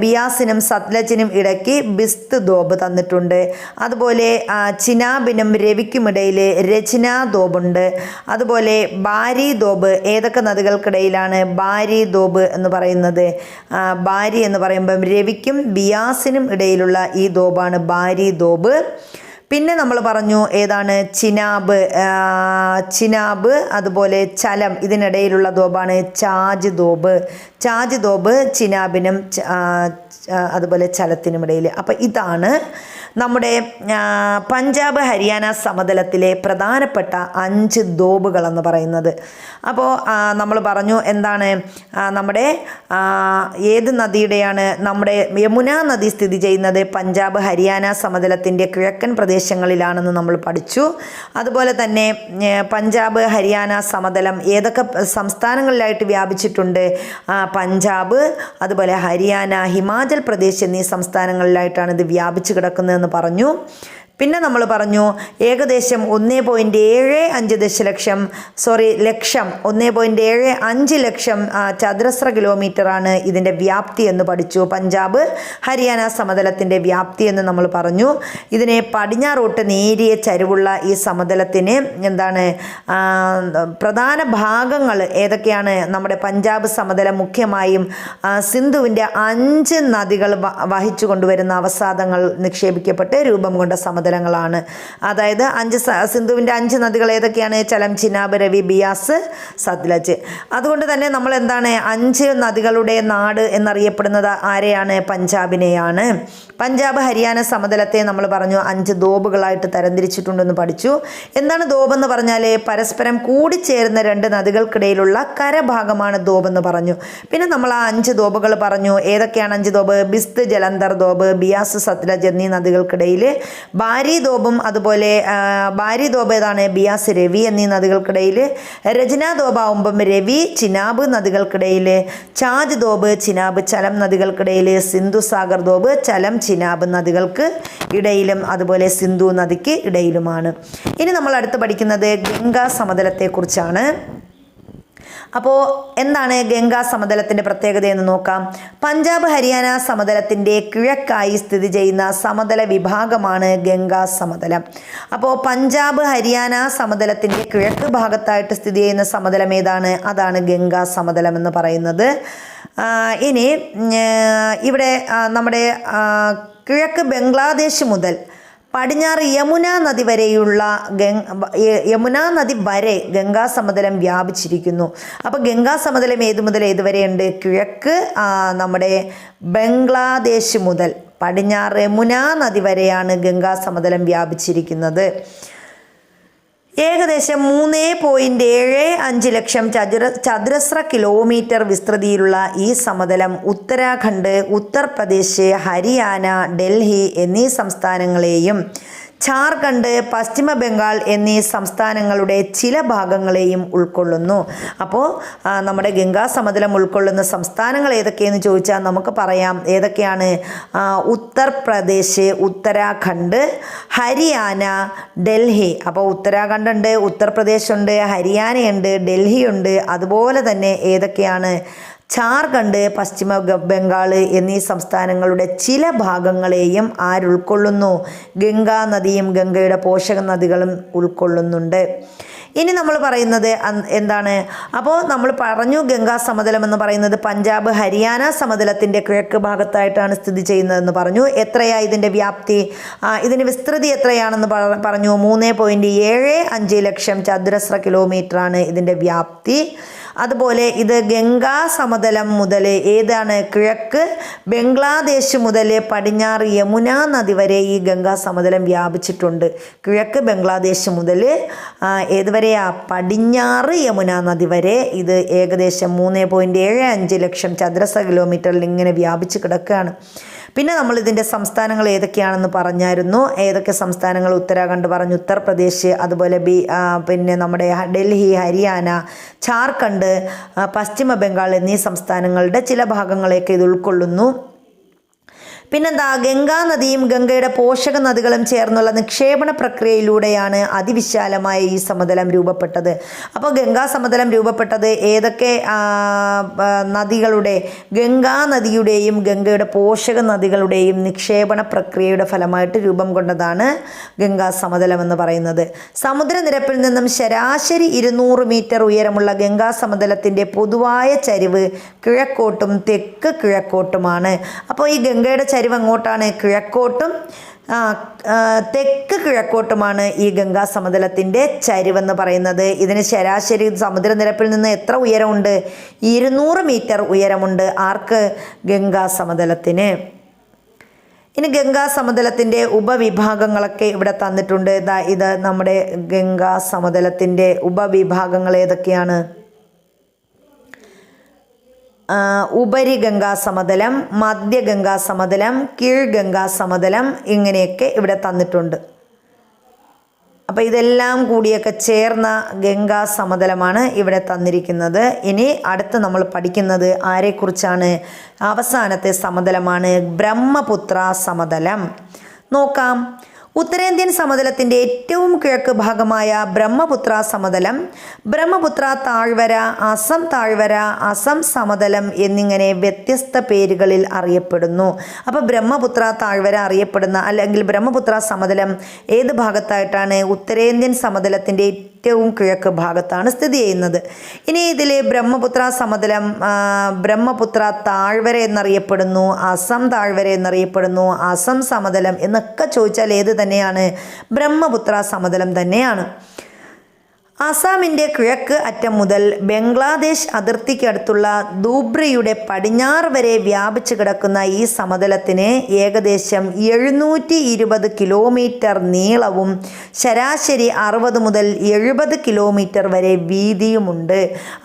ബിയാസിനും സത്ലജിനും ഇടയ്ക്ക് ബിസ്ത് ദോബ് തന്നിട്ടുണ്ട്. അതുപോലെ ചിനാബിനും രവിക്കുമിടയിൽ രചന ദോബുണ്ട്. അതുപോലെ ബാരി ദോബ് ഏതൊക്കെ നദികൾക്കിടയിലാണ് ബാരി ദോബ് എന്ന് പറയുന്നത്? ബാരി എന്ന് പറയുമ്പം രവിക്കും ബിയാസിനും ഇടയിലുള്ള ഈ ദോബാണ് ബാരി ദോബ്. പിന്നെ നമ്മൾ പറഞ്ഞു ഏതാണ്? ചിനാബ് അതുപോലെ ചലം ഇതിനിടയിലുള്ള ദോബാണ് ചാജ് ദോബ്. ചാജ് ദോബ് ചിനാബിനും അതുപോലെ ചലത്തിനും ഇടയിൽ. അപ്പം ഇതാണ് നമ്മുടെ പഞ്ചാബ്, ഹരിയാന സമതലത്തിലെ പ്രധാനപ്പെട്ട 5 ദോബുകളെന്ന് പറയുന്നത്. അപ്പോൾ നമ്മൾ പറഞ്ഞു എന്താണ് നമ്മുടെ ഏത് നദിയുടെയാണ്? നമ്മുടെ യമുന നദി സ്ഥിതി ചെയ്യുന്നത് പഞ്ചാബ്, ഹരിയാന സമതലത്തിൻ്റെ കിഴക്കൻ പ്രദേശങ്ങളിലാണെന്ന് നമ്മൾ പഠിച്ചു. അതുപോലെ തന്നെ പഞ്ചാബ്, ഹരിയാന സമതലം ഏതൊക്കെ സംസ്ഥാനങ്ങളിലായിട്ട് വ്യാപിച്ചിട്ടുണ്ട്? പഞ്ചാബ്, അതുപോലെ ഹരിയാന, ഹിമാചൽ പ്രദേശ് എന്നീ സംസ്ഥാനങ്ങളിലായിട്ടാണ് ഇത് വ്യാപിച്ചു കിടക്കുന്നതെന്ന് പറഞ്ഞു. പിന്നെ നമ്മൾ പറഞ്ഞു ഏകദേശം 1.75 ലക്ഷം 1.75 ലക്ഷം ചതുരശ്ര കിലോമീറ്ററാണ് ഇതിൻ്റെ വ്യാപ്തി എന്ന് പഠിച്ചു. പഞ്ചാബ്, ഹരിയാന സമതലത്തിൻ്റെ വ്യാപ്തി എന്ന് നമ്മൾ പറഞ്ഞു. ഇതിനെ പടിഞ്ഞാറോട്ട് നേരിയ ചരിവുള്ള ഈ സമതലത്തിന് എന്താണ് പ്രധാന ഭാഗങ്ങൾ ഏതൊക്കെയാണ്? നമ്മുടെ പഞ്ചാബ് സമതലം മുഖ്യമായും സിന്ധുവിൻ്റെ 5 നദികൾ വഹിച്ചു കൊണ്ടുവരുന്ന അവസാദങ്ങൾ നിക്ഷേപിക്കപ്പെട്ട് രൂപം കൊണ്ട സമതലങ്ങളാണ്. അതായത് സിന്ധുവിൻ്റെ 5 നദികൾ ഏതൊക്കെയാണ്? ചലം, ചിനാബ്, രവി, ബിയാസ്, സത്ലജ്. അതുകൊണ്ട് തന്നെ നമ്മൾ എന്താണ് 5 നദികളുടെ നാട് എന്നറിയപ്പെടുന്നത് ആരെയാണ്? പഞ്ചാബിനെയാണ്. പഞ്ചാബ്, ഹരിയാന സമതലത്തെ നമ്മൾ പറഞ്ഞു 5 ദോബുകളായിട്ട് തരംതിരിച്ചിട്ടുണ്ടെന്ന് പഠിച്ചു. എന്താണ് ദോബ് എന്ന് പറഞ്ഞാൽ? പരസ്പരം കൂടിച്ചേരുന്ന 2 നദികൾക്കിടയിലുള്ള കരഭാഗമാണ് ദോബ് എന്ന് പറഞ്ഞു. പിന്നെ നമ്മൾ ആ 5 ദോബുകൾ പറഞ്ഞു. ഏതൊക്കെയാണ് 5 ദോബ്? ബിസ്ത്, ജലന്ധർ ദോബ്, ബിയാസ്, സത്ലജ് എന്നീ നദികൾക്കിടയിൽ. ബാരി ദോബും അതുപോലെ ബാരി ദോബ് ഏതാണ്? ബിയാസ്, രവി എന്നീ നദികൾക്കിടയിൽ. രചന ദോബാവുമ്പം രവി, ചിനാബ് നദികൾക്കിടയിൽ. ചാജ് ദോബ്, ചിനാബ്, ചലം നദികൾക്കിടയിൽ. സിന്ധു സാഗർ ദോബ് ചലം, ചിനാബ് നദികൾക്ക് ഇടയിലും അതുപോലെ സിന്ധു നദിക്ക് ഇടയിലുമാണ്. ഇനി നമ്മൾ അടുത്ത് പഠിക്കുന്നത് ഗംഗാ സമതലത്തെക്കുറിച്ചാണ്. അപ്പോൾ എന്താണ് ഗംഗാ സമതലത്തിൻ്റെ പ്രത്യേകത എന്ന് നോക്കാം. പഞ്ചാബ്, ഹരിയാന സമതലത്തിൻ്റെ കിഴക്കായി സ്ഥിതി ചെയ്യുന്ന സമതല വിഭാഗമാണ് ഗംഗാ സമതലം. അപ്പോൾ പഞ്ചാബ്, ഹരിയാന സമതലത്തിൻ്റെ കിഴക്ക് ഭാഗത്തായിട്ട് സ്ഥിതി ചെയ്യുന്ന സമതലം ഏതാണ്? അതാണ് ഗംഗാ സമതലം എന്ന് പറയുന്നത്. ഇനി ഇവിടെ നമ്മുടെ കിഴക്ക് ബംഗ്ലാദേശ് മുതൽ പടിഞ്ഞാറ് യമുന നദി വരെയുള്ള യമുന നദി വരെ ഗംഗാ സമതലം വ്യാപിച്ചിരിക്കുന്നു. അപ്പോൾ ഗംഗാ സമതലം ഏത് മുതൽ ഏത് വരെയുണ്ട്? കിഴക്ക് നമ്മുടെ ബംഗ്ലാദേശ് മുതൽ പടിഞ്ഞാറ് യമുന നദി വരെയാണ് ഗംഗാ സമതലം വ്യാപിച്ചിരിക്കുന്നത്. ഏകദേശം 3.75 ലക്ഷം ചതുരശ്ര കിലോമീറ്റർ വിസ്തൃതിയിലുള്ള ഈ സമതലം ഉത്തരാഖണ്ഡ്, ഉത്തർപ്രദേശ്, ഹരിയാന, ഡൽഹി എന്നീ സംസ്ഥാനങ്ങളെയും ഝാർഖണ്ഡ്, പശ്ചിമ ബംഗാൾ എന്നീ സംസ്ഥാനങ്ങളുടെ ചില ഭാഗങ്ങളെയും ഉൾക്കൊള്ളുന്നു. അപ്പോൾ നമ്മുടെ ഗംഗാ സമതലം ഉൾക്കൊള്ളുന്ന സംസ്ഥാനങ്ങൾ ഏതൊക്കെയെന്ന് ചോദിച്ചാൽ നമുക്ക് പറയാം. ഏതൊക്കെയാണ്? ഉത്തർപ്രദേശ്, ഉത്തരാഖണ്ഡ്, ഹരിയാന, ഡൽഹി. അപ്പോൾ ഉത്തരാഖണ്ഡ് ഉണ്ട്, ഉത്തർപ്രദേശ് ഉണ്ട്, ഹരിയാനയുണ്ട്, ഡൽഹി ഉണ്ട്. അതുപോലെ തന്നെ ഏതൊക്കെയാണ്? ഝാർഖണ്ഡ്, പശ്ചിമ ബംഗാൾ എന്നീ സംസ്ഥാനങ്ങളുടെ ചില ഭാഗങ്ങളെയും ആരുൾക്കൊള്ളുന്നു? ഗംഗാ നദിയും ഗംഗയുടെ പോഷക നദികളും ഉൾക്കൊള്ളുന്നുണ്ട്. ഇനി നമ്മൾ പറയുന്നത് എന്താണ്? അപ്പോൾ നമ്മൾ പറഞ്ഞു ഗംഗാ സമതലം എന്ന് പറയുന്നത് പഞ്ചാബ്, ഹരിയാന സമതലത്തിൻ്റെ കിഴക്ക് ഭാഗത്തായിട്ടാണ് സ്ഥിതി ചെയ്യുന്നതെന്ന് പറഞ്ഞു. എത്രയാ ഇതിൻ്റെ വ്യാപ്തി? ഇതിൻ്റെ വിസ്തൃതി എത്രയാണെന്ന് പറഞ്ഞു. 3.75 ലക്ഷം ചതുരശ്ര കിലോമീറ്ററാണ് ഇതിൻ്റെ വ്യാപ്തി. അതുപോലെ ഇത് ഗംഗാ സമതലം മുതൽ ഏതാണ്? കിഴക്ക് ബംഗ്ലാദേശ് മുതൽ പടിഞ്ഞാറ് യമുന നദി വരെ ഈ ഗംഗാ സമതലം വ്യാപിച്ചിട്ടുണ്ട്. കിഴക്ക് ബംഗ്ലാദേശ് മുതൽ ഏതുവരെയാ? പടിഞ്ഞാറ് യമുന നദി വരെ ഇത് ഏകദേശം 3.75 ലക്ഷം ചതുരശ്ര കിലോമീറ്ററിൽ ഇങ്ങനെ വ്യാപിച്ച് കിടക്കുകയാണ്. പിന്നെ നമ്മൾ ഇതിൻ്റെ സംസ്ഥാനങ്ങൾ ഏതൊക്കെയാണെന്ന് പറഞ്ഞായിരുന്നു. ഏതൊക്കെ സംസ്ഥാനങ്ങൾ? ഉത്തരാഖണ്ഡ് പറഞ്ഞു, ഉത്തർപ്രദേശ്, അതുപോലെ പിന്നെ നമ്മുടെ ഡൽഹി, ഹരിയാന, ഝാർഖണ്ഡ്, പശ്ചിമ ബംഗാൾ എന്നീ സംസ്ഥാനങ്ങളുടെ ചില ഭാഗങ്ങളെയൊക്കെ ഇത് ഉൾക്കൊള്ളുന്നു. പിന്നെന്താ? ഗംഗാ നദിയും ഗംഗയുടെ പോഷക നദികളും ചേർന്നുള്ള നിക്ഷേപണ പ്രക്രിയയിലൂടെയാണ് അതിവിശാലമായ ഈ സമതലം രൂപപ്പെട്ടത്. അപ്പോൾ ഗംഗാ സമതലം രൂപപ്പെട്ടത് ഏതൊക്കെ നദികളുടെ? ഗംഗാ നദിയുടെയും ഗംഗയുടെ പോഷക നദികളുടെയും നിക്ഷേപണ പ്രക്രിയയുടെ ഫലമായിട്ട് രൂപം കൊണ്ടതാണ് ഗംഗാ സമതലം എന്ന് പറയുന്നത്. സമുദ്രനിരപ്പിൽ നിന്നും ശരാശരി 200 മീറ്റർ ഉയരമുള്ള ഗംഗാ സമതലത്തിൻ്റെ പൊതുവായ ചരിവ് കിഴക്കോട്ടും തെക്ക് കിഴക്കോട്ടുമാണ്. അപ്പോൾ ഈ ഗംഗയുടെ ചരിവ് അങ്ങോട്ടാണ്, കിഴക്കോട്ടും തെക്ക് കിഴക്കോട്ടുമാണ് ഈ ഗംഗാ സമതലത്തിൻ്റെ ചരിവെന്ന് പറയുന്നത്. ഇതിന് ശരാശരി സമുദ്രനിരപ്പിൽ നിന്ന് എത്ര ഉയരമുണ്ട്? 200 മീറ്റർ ഉയരമുണ്ട്. ആർക്ക്? ഗംഗാ സമതലത്തിന്. ഇനി ഗംഗാ സമതലത്തിൻ്റെ ഉപവിഭാഗങ്ങളൊക്കെ ഇവിടെ തന്നിട്ടുണ്ട്. ഇത് നമ്മുടെ ഗംഗാ സമതലത്തിൻ്റെ ഉപവിഭാഗങ്ങൾ ഏതൊക്കെയാണ്? ഉപരിഗംഗാ സമതലം, മധ്യഗംഗാ സമതലം, കീഴ്ഗംഗാ സമതലം, ഇങ്ങനെയൊക്കെ ഇവിടെ തന്നിട്ടുണ്ട്. അപ്പോൾ ഇതെല്ലാം കൂടിയൊക്കെ ചേർന്ന ഗംഗാ സമതലമാണ് ഇവിടെ തന്നിരിക്കുന്നത്. ഇനി അടുത്ത് നമ്മൾ പഠിക്കുന്നത് ആരെക്കുറിച്ചാണ്? അവസാനത്തെ സമതലമാണ് ബ്രഹ്മപുത്ര സമതലം. നോക്കാം. ഉത്തരേന്ത്യൻ സമതലത്തിൻ്റെ ഏറ്റവും കിഴക്ക് ഭാഗമായ ബ്രഹ്മപുത്ര സമതലം, ബ്രഹ്മപുത്ര താഴ്വര, അസം താഴ്വര, അസം സമതലം എന്നിങ്ങനെ വ്യത്യസ്ത പേരുകളിൽ അറിയപ്പെടുന്നു. അപ്പോൾ ബ്രഹ്മപുത്ര താഴ്വര അറിയപ്പെടുന്ന അല്ലെങ്കിൽ ബ്രഹ്മപുത്ര സമതലം ഏത് ഭാഗത്തായിട്ടാണ്? ഉത്തരേന്ത്യൻ സമതലത്തിൻ്റെ ഏറ്റവും കിഴക്ക് ഭാഗത്താണ് സ്ഥിതി ചെയ്യുന്നത്. ഇനി ഇതിൽ ബ്രഹ്മപുത്ര സമതലം ബ്രഹ്മപുത്ര താഴ്വര എന്നറിയപ്പെടുന്നു, അസം താഴ്വര എന്നറിയപ്പെടുന്നു, അസം സമതലം എന്നൊക്കെ ചോദിച്ചാൽ ഏത് തന്നെയാണ്? ബ്രഹ്മപുത്ര സമതലം തന്നെയാണ്. ആസാമിൻ്റെ കിഴക്ക് അറ്റം മുതൽ ബംഗ്ലാദേശ് അതിർത്തിക്കടുത്തുള്ള ധൂബ്രിയുടെ പടിഞ്ഞാറ് വരെ വ്യാപിച്ചു കിടക്കുന്ന ഈ സമതലത്തിന് ഏകദേശം 720 കിലോമീറ്റർ നീളവും ശരാശരി 60 മുതൽ 70 കിലോമീറ്റർ വരെ വീതിയുമുണ്ട്.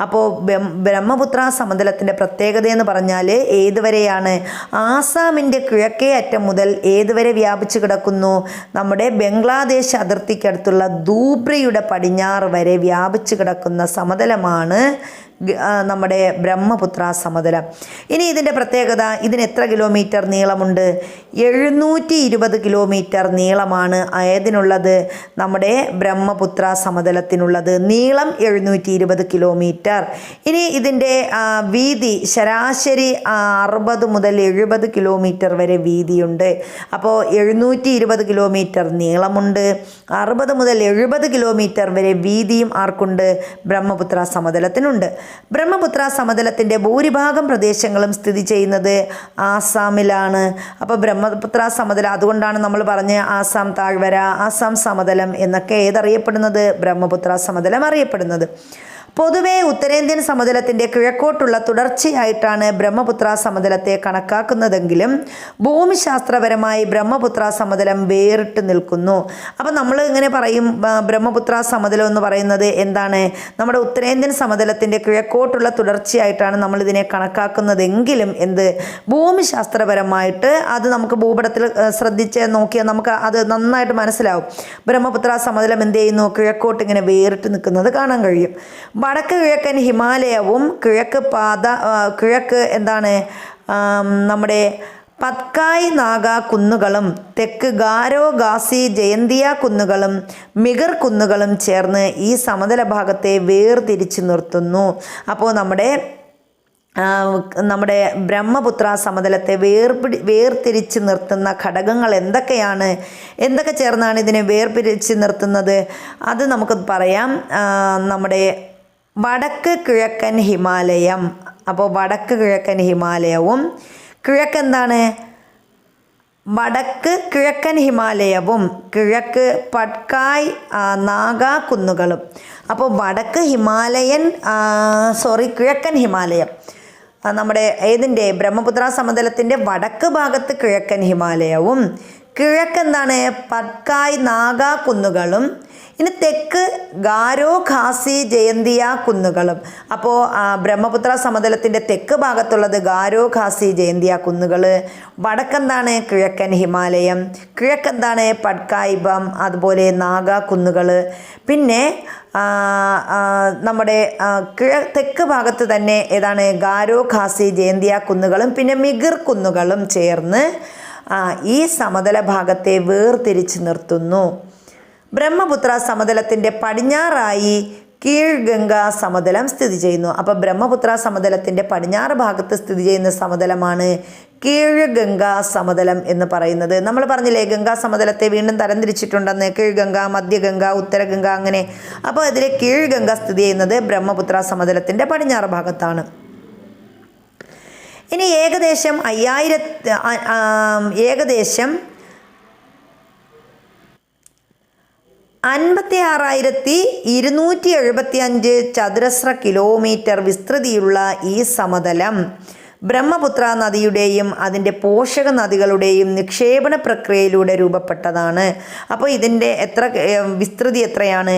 അപ്പോൾ ബ്രഹ്മപുത്ര സമതലത്തിൻ്റെ പ്രത്യേകത എന്ന് പറഞ്ഞാൽ ഏതുവരെയാണ്? ആസാമിൻ്റെ കിഴക്കേ അറ്റം മുതൽ ഏതുവരെ വ്യാപിച്ചു കിടക്കുന്നു? നമ്മുടെ ബംഗ്ലാദേശ് അതിർത്തിക്കടുത്തുള്ള ധൂബ്രിയുടെ പടിഞ്ഞാറ് വരെ വ്യാപിച്ചു കിടക്കുന്ന സമതലമാണ് നമ്മുടെ ബ്രഹ്മപുത്ര സമതലം. ഇനി ഇതിൻ്റെ പ്രത്യേകത, ഇതിന് എത്ര കിലോമീറ്റർ നീളമുണ്ട്? 720 കിലോമീറ്റർ നീളമാണ് ഏതിനുള്ളത്? നമ്മുടെ ബ്രഹ്മപുത്ര സമതലത്തിനുള്ളത്. നീളം 720 കിലോമീറ്റർ. ഇനി ഇതിൻ്റെ വീതി ശരാശരി 60 മുതൽ 70 കിലോമീറ്റർ വരെ വീതിയുണ്ട്. അപ്പോൾ 720 കിലോമീറ്റർ നീളമുണ്ട്, 60 മുതൽ 70 കിലോമീറ്റർ വരെ വീതിയും ആർക്കുണ്ട്? ബ്രഹ്മപുത്ര സമതലത്തിനുണ്ട്. ബ്രഹ്മപുത്ര സമതലത്തിൻ്റെ ഭൂരിഭാഗം പ്രദേശങ്ങളും സ്ഥിതി ചെയ്യുന്നത് ആസാമിലാണ്. അപ്പോൾ ബ്രഹ്മപുത്ര സമതലം, അതുകൊണ്ടാണ് നമ്മൾ പറഞ്ഞ് ആസാം താഴ്വര, ആസാം സമതലം എന്നൊക്കെ ഏതറിയപ്പെടുന്നത്? ബ്രഹ്മപുത്ര സമതലം അറിയപ്പെടുന്നത്. പൊതുവെ ഉത്തരേന്ത്യൻ സമതലത്തിൻ്റെ കിഴക്കോട്ടുള്ള തുടർച്ചയായിട്ടാണ് ബ്രഹ്മപുത്ര സമതലത്തെ കണക്കാക്കുന്നതെങ്കിലും ഭൂമിശാസ്ത്രപരമായി ബ്രഹ്മപുത്ര സമതലം വേറിട്ട് നിൽക്കുന്നു. അപ്പം നമ്മൾ ഇങ്ങനെ പറയും ബ്രഹ്മപുത്ര സമതലം എന്ന് പറയുന്നത് എന്താണ്, നമ്മുടെ ഉത്തരേന്ത്യൻ സമതലത്തിൻ്റെ കിഴക്കോട്ടുള്ള തുടർച്ചയായിട്ടാണ് നമ്മളിതിനെ കണക്കാക്കുന്നതെങ്കിലും ഭൂമിശാസ്ത്രപരമായിട്ട് അത് നമുക്ക് ഭൂപടത്തിൽ ശ്രദ്ധിച്ച് നോക്കിയാൽ നമുക്ക് അത് നന്നായിട്ട് മനസ്സിലാവും. ബ്രഹ്മപുത്ര സമതലം എന്ത് ചെയ്യുന്നു, കിഴക്കോട്ട് ഇങ്ങനെ വേറിട്ട് നിൽക്കുന്നത് കാണാൻ കഴിയും. വടക്ക് കിഴക്കൻ ഹിമാലയവും കിഴക്ക് എന്താണ് നമ്മുടെ പത്കായ് നാഗ കുന്നുകളും തെക്ക് ഗാരോ ഖാസി ജയന്തിയ കുന്നുകളും മിഗർ കുന്നുകളും ചേർന്ന് ഈ സമതല ഭാഗത്തെ വേർതിരിച്ചു നിർത്തുന്നു. അപ്പോൾ നമ്മുടെ ബ്രഹ്മപുത്ര സമതലത്തെ വേർതിരിച്ച് നിർത്തുന്ന ഘടകങ്ങൾ എന്തൊക്കെ ചേർന്നാണ് ഇതിനെ വേർതിരിച്ച് നിർത്തുന്നത്? അത് നമുക്ക് പറയാം. നമ്മുടെ വടക്ക് കിഴക്കൻ ഹിമാലയം. അപ്പോൾ വടക്ക് കിഴക്കൻ ഹിമാലയവും വടക്ക് കിഴക്കൻ ഹിമാലയവും കിഴക്ക് പട്കായ് നാഗ കുന്നുകളും. അപ്പോൾ കിഴക്കൻ ഹിമാലയം നമ്മുടെ ബ്രഹ്മപുത്ര സമതലത്തിൻ്റെ വടക്ക് ഭാഗത്ത് കിഴക്കൻ ഹിമാലയവും കിഴക്കെന്താണ് പട്കായ് നാഗ കുന്നുകളും, ഇനി തെക്ക് ഗാരോ ഖാസി ജയന്തിയ കുന്നുകളും. അപ്പോൾ ബ്രഹ്മപുത്ര സമതലത്തിൻ്റെ തെക്ക് ഭാഗത്തുള്ളത് ഗാരോ ഖാസി ജയന്തിയ കുന്നുകൾ, വടക്കെന്താണ് കിഴക്കൻ ഹിമാലയം, കിഴക്കെന്താണ് പട്കായ് അതുപോലെ നാഗ കുന്നുകൾ. പിന്നെ നമ്മുടെ തെക്ക് ഭാഗത്ത് തന്നെ ഏതാണ് ഗാരോ ഖാസി ജയന്തിയ കുന്നുകളും പിന്നെ മിഗർ കുന്നുകളും ചേർന്ന് ഈ സമതല ഭാഗത്തെ വേർതിരിച്ച് നിർത്തുന്നു. ബ്രഹ്മപുത്ര സമതലത്തിൻ്റെ പടിഞ്ഞാറായി കീഴ്ഗംഗ സമതലം സ്ഥിതി ചെയ്യുന്നു. അപ്പോൾ ബ്രഹ്മപുത്ര സമതലത്തിൻ്റെ പടിഞ്ഞാറ് ഭാഗത്ത് സ്ഥിതി ചെയ്യുന്ന സമതലമാണ് കീഴ്ഗംഗ സമതലം എന്ന് പറയുന്നത്. നമ്മൾ പറഞ്ഞില്ലേ ഗംഗാ സമതലത്തെ വീണ്ടും തരംതിരിച്ചിട്ടുണ്ടെന്ന്, കീഴ്ഗംഗ, മധ്യഗംഗ, ഉത്തരഗംഗ അങ്ങനെ. അപ്പോൾ ഇതിലെ കീഴ്ഗംഗ സ്ഥിതി ചെയ്യുന്നത് ബ്രഹ്മപുത്ര സമതലത്തിൻ്റെ പടിഞ്ഞാറ് ഭാഗത്താണ്. ഇനി ഏകദേശം 56,275 ചതുരശ്ര കിലോമീറ്റർ വിസ്തൃതിയുള്ള ഈ സമതലം ബ്രഹ്മപുത്ര നദിയുടെയും അതിൻ്റെ പോഷക നദികളുടെയും നിക്ഷേപണ പ്രക്രിയയിലൂടെ രൂപപ്പെട്ടതാണ്. അപ്പോൾ ഇതിൻ്റെ വിസ്തൃതി എത്രയാണ്?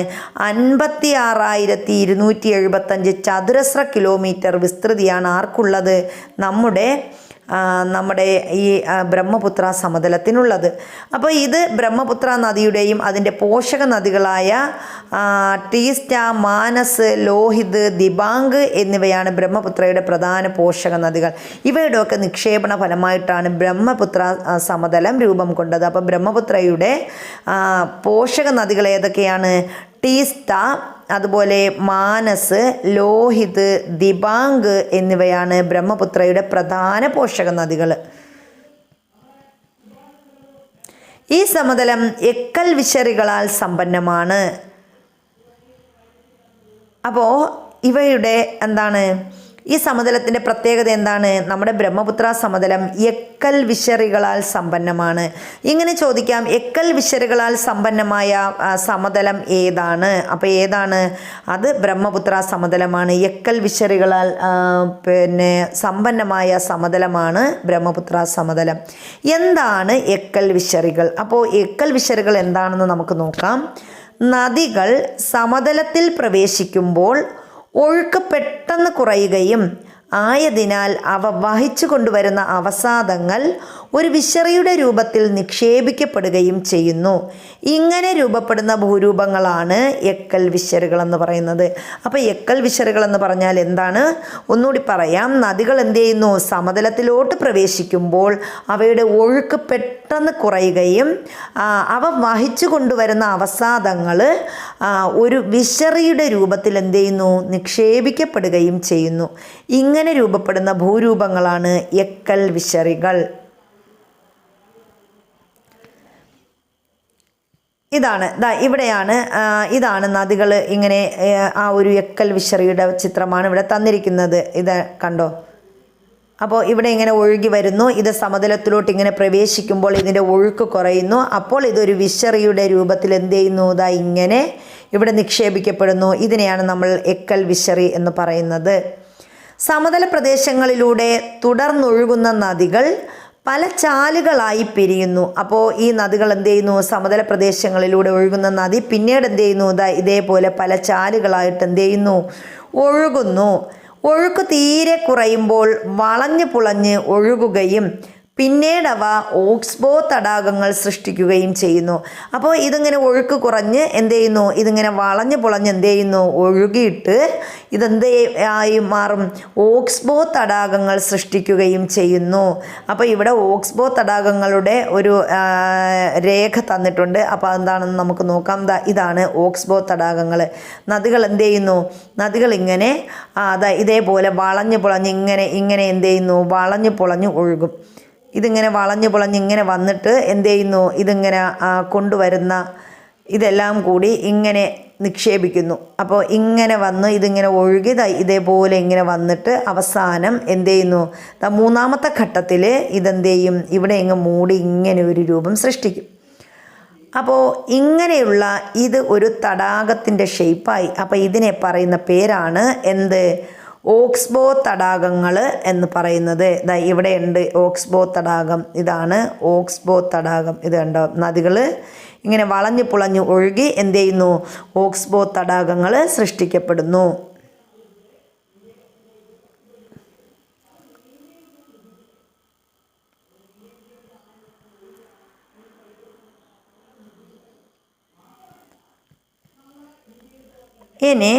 56,275 ചതുരശ്ര കിലോമീറ്റർ വിസ്തൃതിയാണ് ആർക്കുള്ളത്? നമ്മുടെ ഈ ബ്രഹ്മപുത്ര സമതലത്തിനുള്ളത്. അപ്പോൾ ഇത് ബ്രഹ്മപുത്ര നദിയുടെയും അതിൻ്റെ പോഷക നദികളായ ടീസ്റ്റ, മാനസ്, ലോഹിത്, ദിബാങ്ക് എന്നിവയാണ് ബ്രഹ്മപുത്രയുടെ പ്രധാന പോഷക നദികൾ. ഇവയുടെയൊക്കെ നിക്ഷേപണ ഫലമായിട്ടാണ് ബ്രഹ്മപുത്ര സമതലം രൂപം കൊണ്ടത്. അപ്പോൾ ബ്രഹ്മപുത്രയുടെ പോഷക നദികൾ ഏതൊക്കെയാണ്? ടീസ്റ്റ, അതുപോലെ മാനസ്, ലോഹിത്, ദിബാങ്ക് എന്നിവയാണ് ബ്രഹ്മപുത്രയുടെ പ്രധാന പോഷക നദികൾ. ഈ സമതലം എക്കൽ വിശറികളാൽ സമ്പന്നമാണ്. അപ്പോൾ ഇവയുടെ ഈ സമതലത്തിൻ്റെ പ്രത്യേകത എന്താണ്? നമ്മുടെ ബ്രഹ്മപുത്ര സമതലം എക്കൽ വിശറികളാൽ സമ്പന്നമാണ്. ഇങ്ങനെ ചോദിക്കാം, എക്കൽ വിശറികളാൽ സമ്പന്നമായ സമതലം ഏതാണ്? അപ്പോൾ ഏതാണ് അത്? ബ്രഹ്മപുത്ര സമതലമാണ്. എക്കൽ വിശറികളാൽ സമ്പന്നമായ സമതലമാണ് ബ്രഹ്മപുത്ര സമതലം. എന്താണ് എക്കൽ വിശറികൾ? അപ്പോൾ എക്കൽ വിശറികൾ എന്താണെന്ന് നമുക്ക് നോക്കാം. നദികൾ സമതലത്തിൽ പ്രവേശിക്കുമ്പോൾ ഒഴുക്ക് പെട്ടെന്ന് കുറയുകയും ആയതിനാൽ അവ വഹിച്ചു കൊണ്ടുവരുന്ന അവസാദങ്ങൾ ഒരു വിശറിയുടെ രൂപത്തിൽ നിക്ഷേപിക്കപ്പെടുകയും ചെയ്യുന്നു. ഇങ്ങനെ രൂപപ്പെടുന്ന ഭൂരൂപങ്ങളാണ് എക്കൽ വിശറുകൾ എന്ന് പറയുന്നത്. അപ്പോൾ എക്കൽ വിശറുകൾ എന്ന് പറഞ്ഞാൽ എന്താണ്? ഒന്നുകൂടി പറയാം. നദികൾ എന്ത് ചെയ്യുന്നു? സമതലത്തിലോട്ട് പ്രവേശിക്കുമ്പോൾ അവയുടെ ഒഴുക്ക് പെട്ടെന്ന് കുറയുകയും അവ വഹിച്ചു കൊണ്ടുവരുന്ന അവസാദങ്ങൾ ഒരു വിശറിയുടെ രൂപത്തിൽ എന്ത് ചെയ്യുന്നു? നിക്ഷേപിക്കപ്പെടുകയും ചെയ്യുന്നു. ഇങ്ങനെ രൂപപ്പെടുന്ന ഭൂരൂപങ്ങളാണ് എക്കൽ വിശറികൾ. ഇതാണ് നദികൾ. ഇങ്ങനെ ആ ഒരു എക്കൽ വിശറിയുടെ ചിത്രമാണ് ഇവിടെ തന്നിരിക്കുന്നത്. ഇത് കണ്ടോ? അപ്പോൾ ഇവിടെ ഇങ്ങനെ ഒഴുകി വരുന്നു. ഇത് സമതലത്തിലോട്ട് ഇങ്ങനെ പ്രവേശിക്കുമ്പോൾ ഇതിൻ്റെ ഒഴുക്ക് കുറയുന്നു. അപ്പോൾ ഇതൊരു വിശറിയുടെ രൂപത്തിൽ എന്ത് ചെയ്യുന്നു, ഇതാ ഇങ്ങനെ ഇവിടെ നിക്ഷേപിക്കപ്പെടുന്നു. ഇതിനെയാണ് നമ്മൾ എക്കൽ വിശറി എന്ന് പറയുന്നത്. സമതല പ്രദേശങ്ങളിലൂടെ തുടർന്നൊഴുകുന്ന നദികൾ പല ചാലുകളായി പിരിയുന്നു. അപ്പോൾ ഈ നദികൾ എന്ത് ചെയ്യുന്നു, സമതല പ്രദേശങ്ങളിലൂടെ ഒഴുകുന്ന നദി പിന്നീട് എന്ത് ചെയ്യുന്നു, ഇതേപോലെ പല ചാലുകളായിട്ട് എന്ത് ചെയ്യുന്നു, ഒഴുകുന്നു. ഒഴുക്ക് തീരെ കുറയുമ്പോൾ വളഞ്ഞു പുളഞ്ഞ് ഒഴുകുകയും പിന്നീട് അവ ഓക്സ്ബോ തടാകങ്ങൾ സൃഷ്ടിക്കുകയും ചെയ്യുന്നു. അപ്പോൾ ഇതിങ്ങനെ ഒഴുക്ക് കുറഞ്ഞ് എന്ത് ചെയ്യുന്നു, ഇതിങ്ങനെ വളഞ്ഞു പുളഞ്ഞ് എന്ത് ചെയ്യുന്നു, ഒഴുകിയിട്ട് ഇതെന്ത് ആയി മാറും, ഓക്സ്ബോ തടാകങ്ങൾ സൃഷ്ടിക്കുകയും ചെയ്യുന്നു. അപ്പോൾ ഇവിടെ ഓക്സ്ബോ തടാകങ്ങളുടെ ഒരു രേഖ തന്നിട്ടുണ്ട്. അപ്പോൾ എന്താണെന്ന് നമുക്ക് നോക്കാം. ഇതാണ് ഓക്സ്ബോ തടാകങ്ങൾ. നദികൾ എന്ത് ചെയ്യുന്നു, നദികൾ ഇങ്ങനെ ഇതേപോലെ വളഞ്ഞു പുളഞ്ഞ് ഇങ്ങനെ എന്ത് ചെയ്യുന്നു, വളഞ്ഞു പുളഞ്ഞ് ഒഴുകും. ഇതിങ്ങനെ വളഞ്ഞു പുളഞ്ഞ് ഇങ്ങനെ വന്നിട്ട് എന്ത് ചെയ്യുന്നു, ഇതിങ്ങനെ കൊണ്ടുവരുന്ന ഇതെല്ലാം കൂടി ഇങ്ങനെ നിക്ഷേപിക്കുന്നു. അപ്പോൾ ഇങ്ങനെ വന്ന് ഇതിങ്ങനെ ഒഴുകി ഇതേപോലെ ഇങ്ങനെ വന്നിട്ട് അവസാനം എന്ത് ചെയ്യുന്നു, മൂന്നാമത്തെ ഘട്ടത്തിൽ ഇതെന്ത് ചെയ്യും, ഇവിടെ ഇങ്ങ് മൂടി ഇങ്ങനെ ഒരു രൂപം സൃഷ്ടിക്കും. അപ്പോൾ ഇങ്ങനെയുള്ള ഇത് ഒരു തടാകത്തിൻ്റെ ഷേപ്പായി. അപ്പോൾ ഇതിനെ പറയുന്ന പേരാണ് എന്ത്, ഓക്സ്ബോ തടാകങ്ങൾ എന്ന് പറയുന്നത്. ഇവിടെ ഉണ്ട് ഓക്സ്ബോ തടാകം. ഇതാണ് ഓക്സ്ബോ തടാകം. ഇത് കണ്ടോ, നദികൾ ഇങ്ങനെ വളഞ്ഞു പുളഞ്ഞു ഒഴുകി എന്ത് ചെയ്യുന്നു, ഓക്സ്ബോ തടാകങ്ങൾ സൃഷ്ടിക്കപ്പെടുന്നു. ഇനി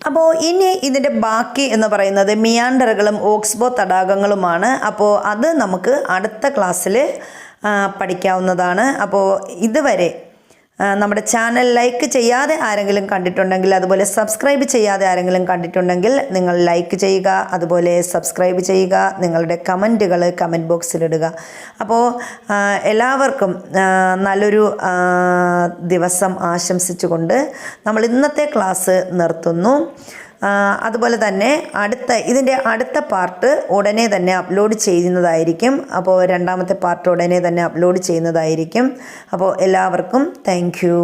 അപ്പോൾ ഇനി ഇതിൻ്റെ ബാക്കി എന്ന് പറയുന്നത് മിയാൻഡറുകളും ഓക്സ്ബോ തടാകങ്ങളുമാണ്. അപ്പോൾ അത് നമുക്ക് അടുത്ത ക്ലാസ്സിൽ പഠിക്കാവുന്നതാണ്. അപ്പോൾ ഇതുവരെ നമ്മുടെ ചാനൽ ലൈക്ക് ചെയ്യാതെ ആരെങ്കിലും കണ്ടിട്ടുണ്ടെങ്കിൽ, അതുപോലെ സബ്സ്ക്രൈബ് ചെയ്യാതെ ആരെങ്കിലും കണ്ടിട്ടുണ്ടെങ്കിൽ നിങ്ങൾ ലൈക്ക് ചെയ്യുക, അതുപോലെ സബ്സ്ക്രൈബ് ചെയ്യുക, നിങ്ങളുടെ കമൻറ്റുകൾ കമൻറ്റ് ബോക്സിലിടുക. അപ്പോൾ എല്ലാവർക്കും നല്ലൊരു ദിവസം ആശംസിച്ചുകൊണ്ട് നമ്മൾ ഇന്നത്തെ ക്ലാസ് നിർത്തുന്നു. അതുപോലെ തന്നെ ഇതിൻ്റെ അടുത്ത പാർട്ട് ഉടനെ തന്നെ അപ്ലോഡ് ചെയ്യുന്നതായിരിക്കും. അപ്പോൾ രണ്ടാമത്തെ പാർട്ട് ഉടനെ തന്നെ അപ്ലോഡ് ചെയ്യുന്നതായിരിക്കും. അപ്പോൾ എല്ലാവർക്കും താങ്ക് യു.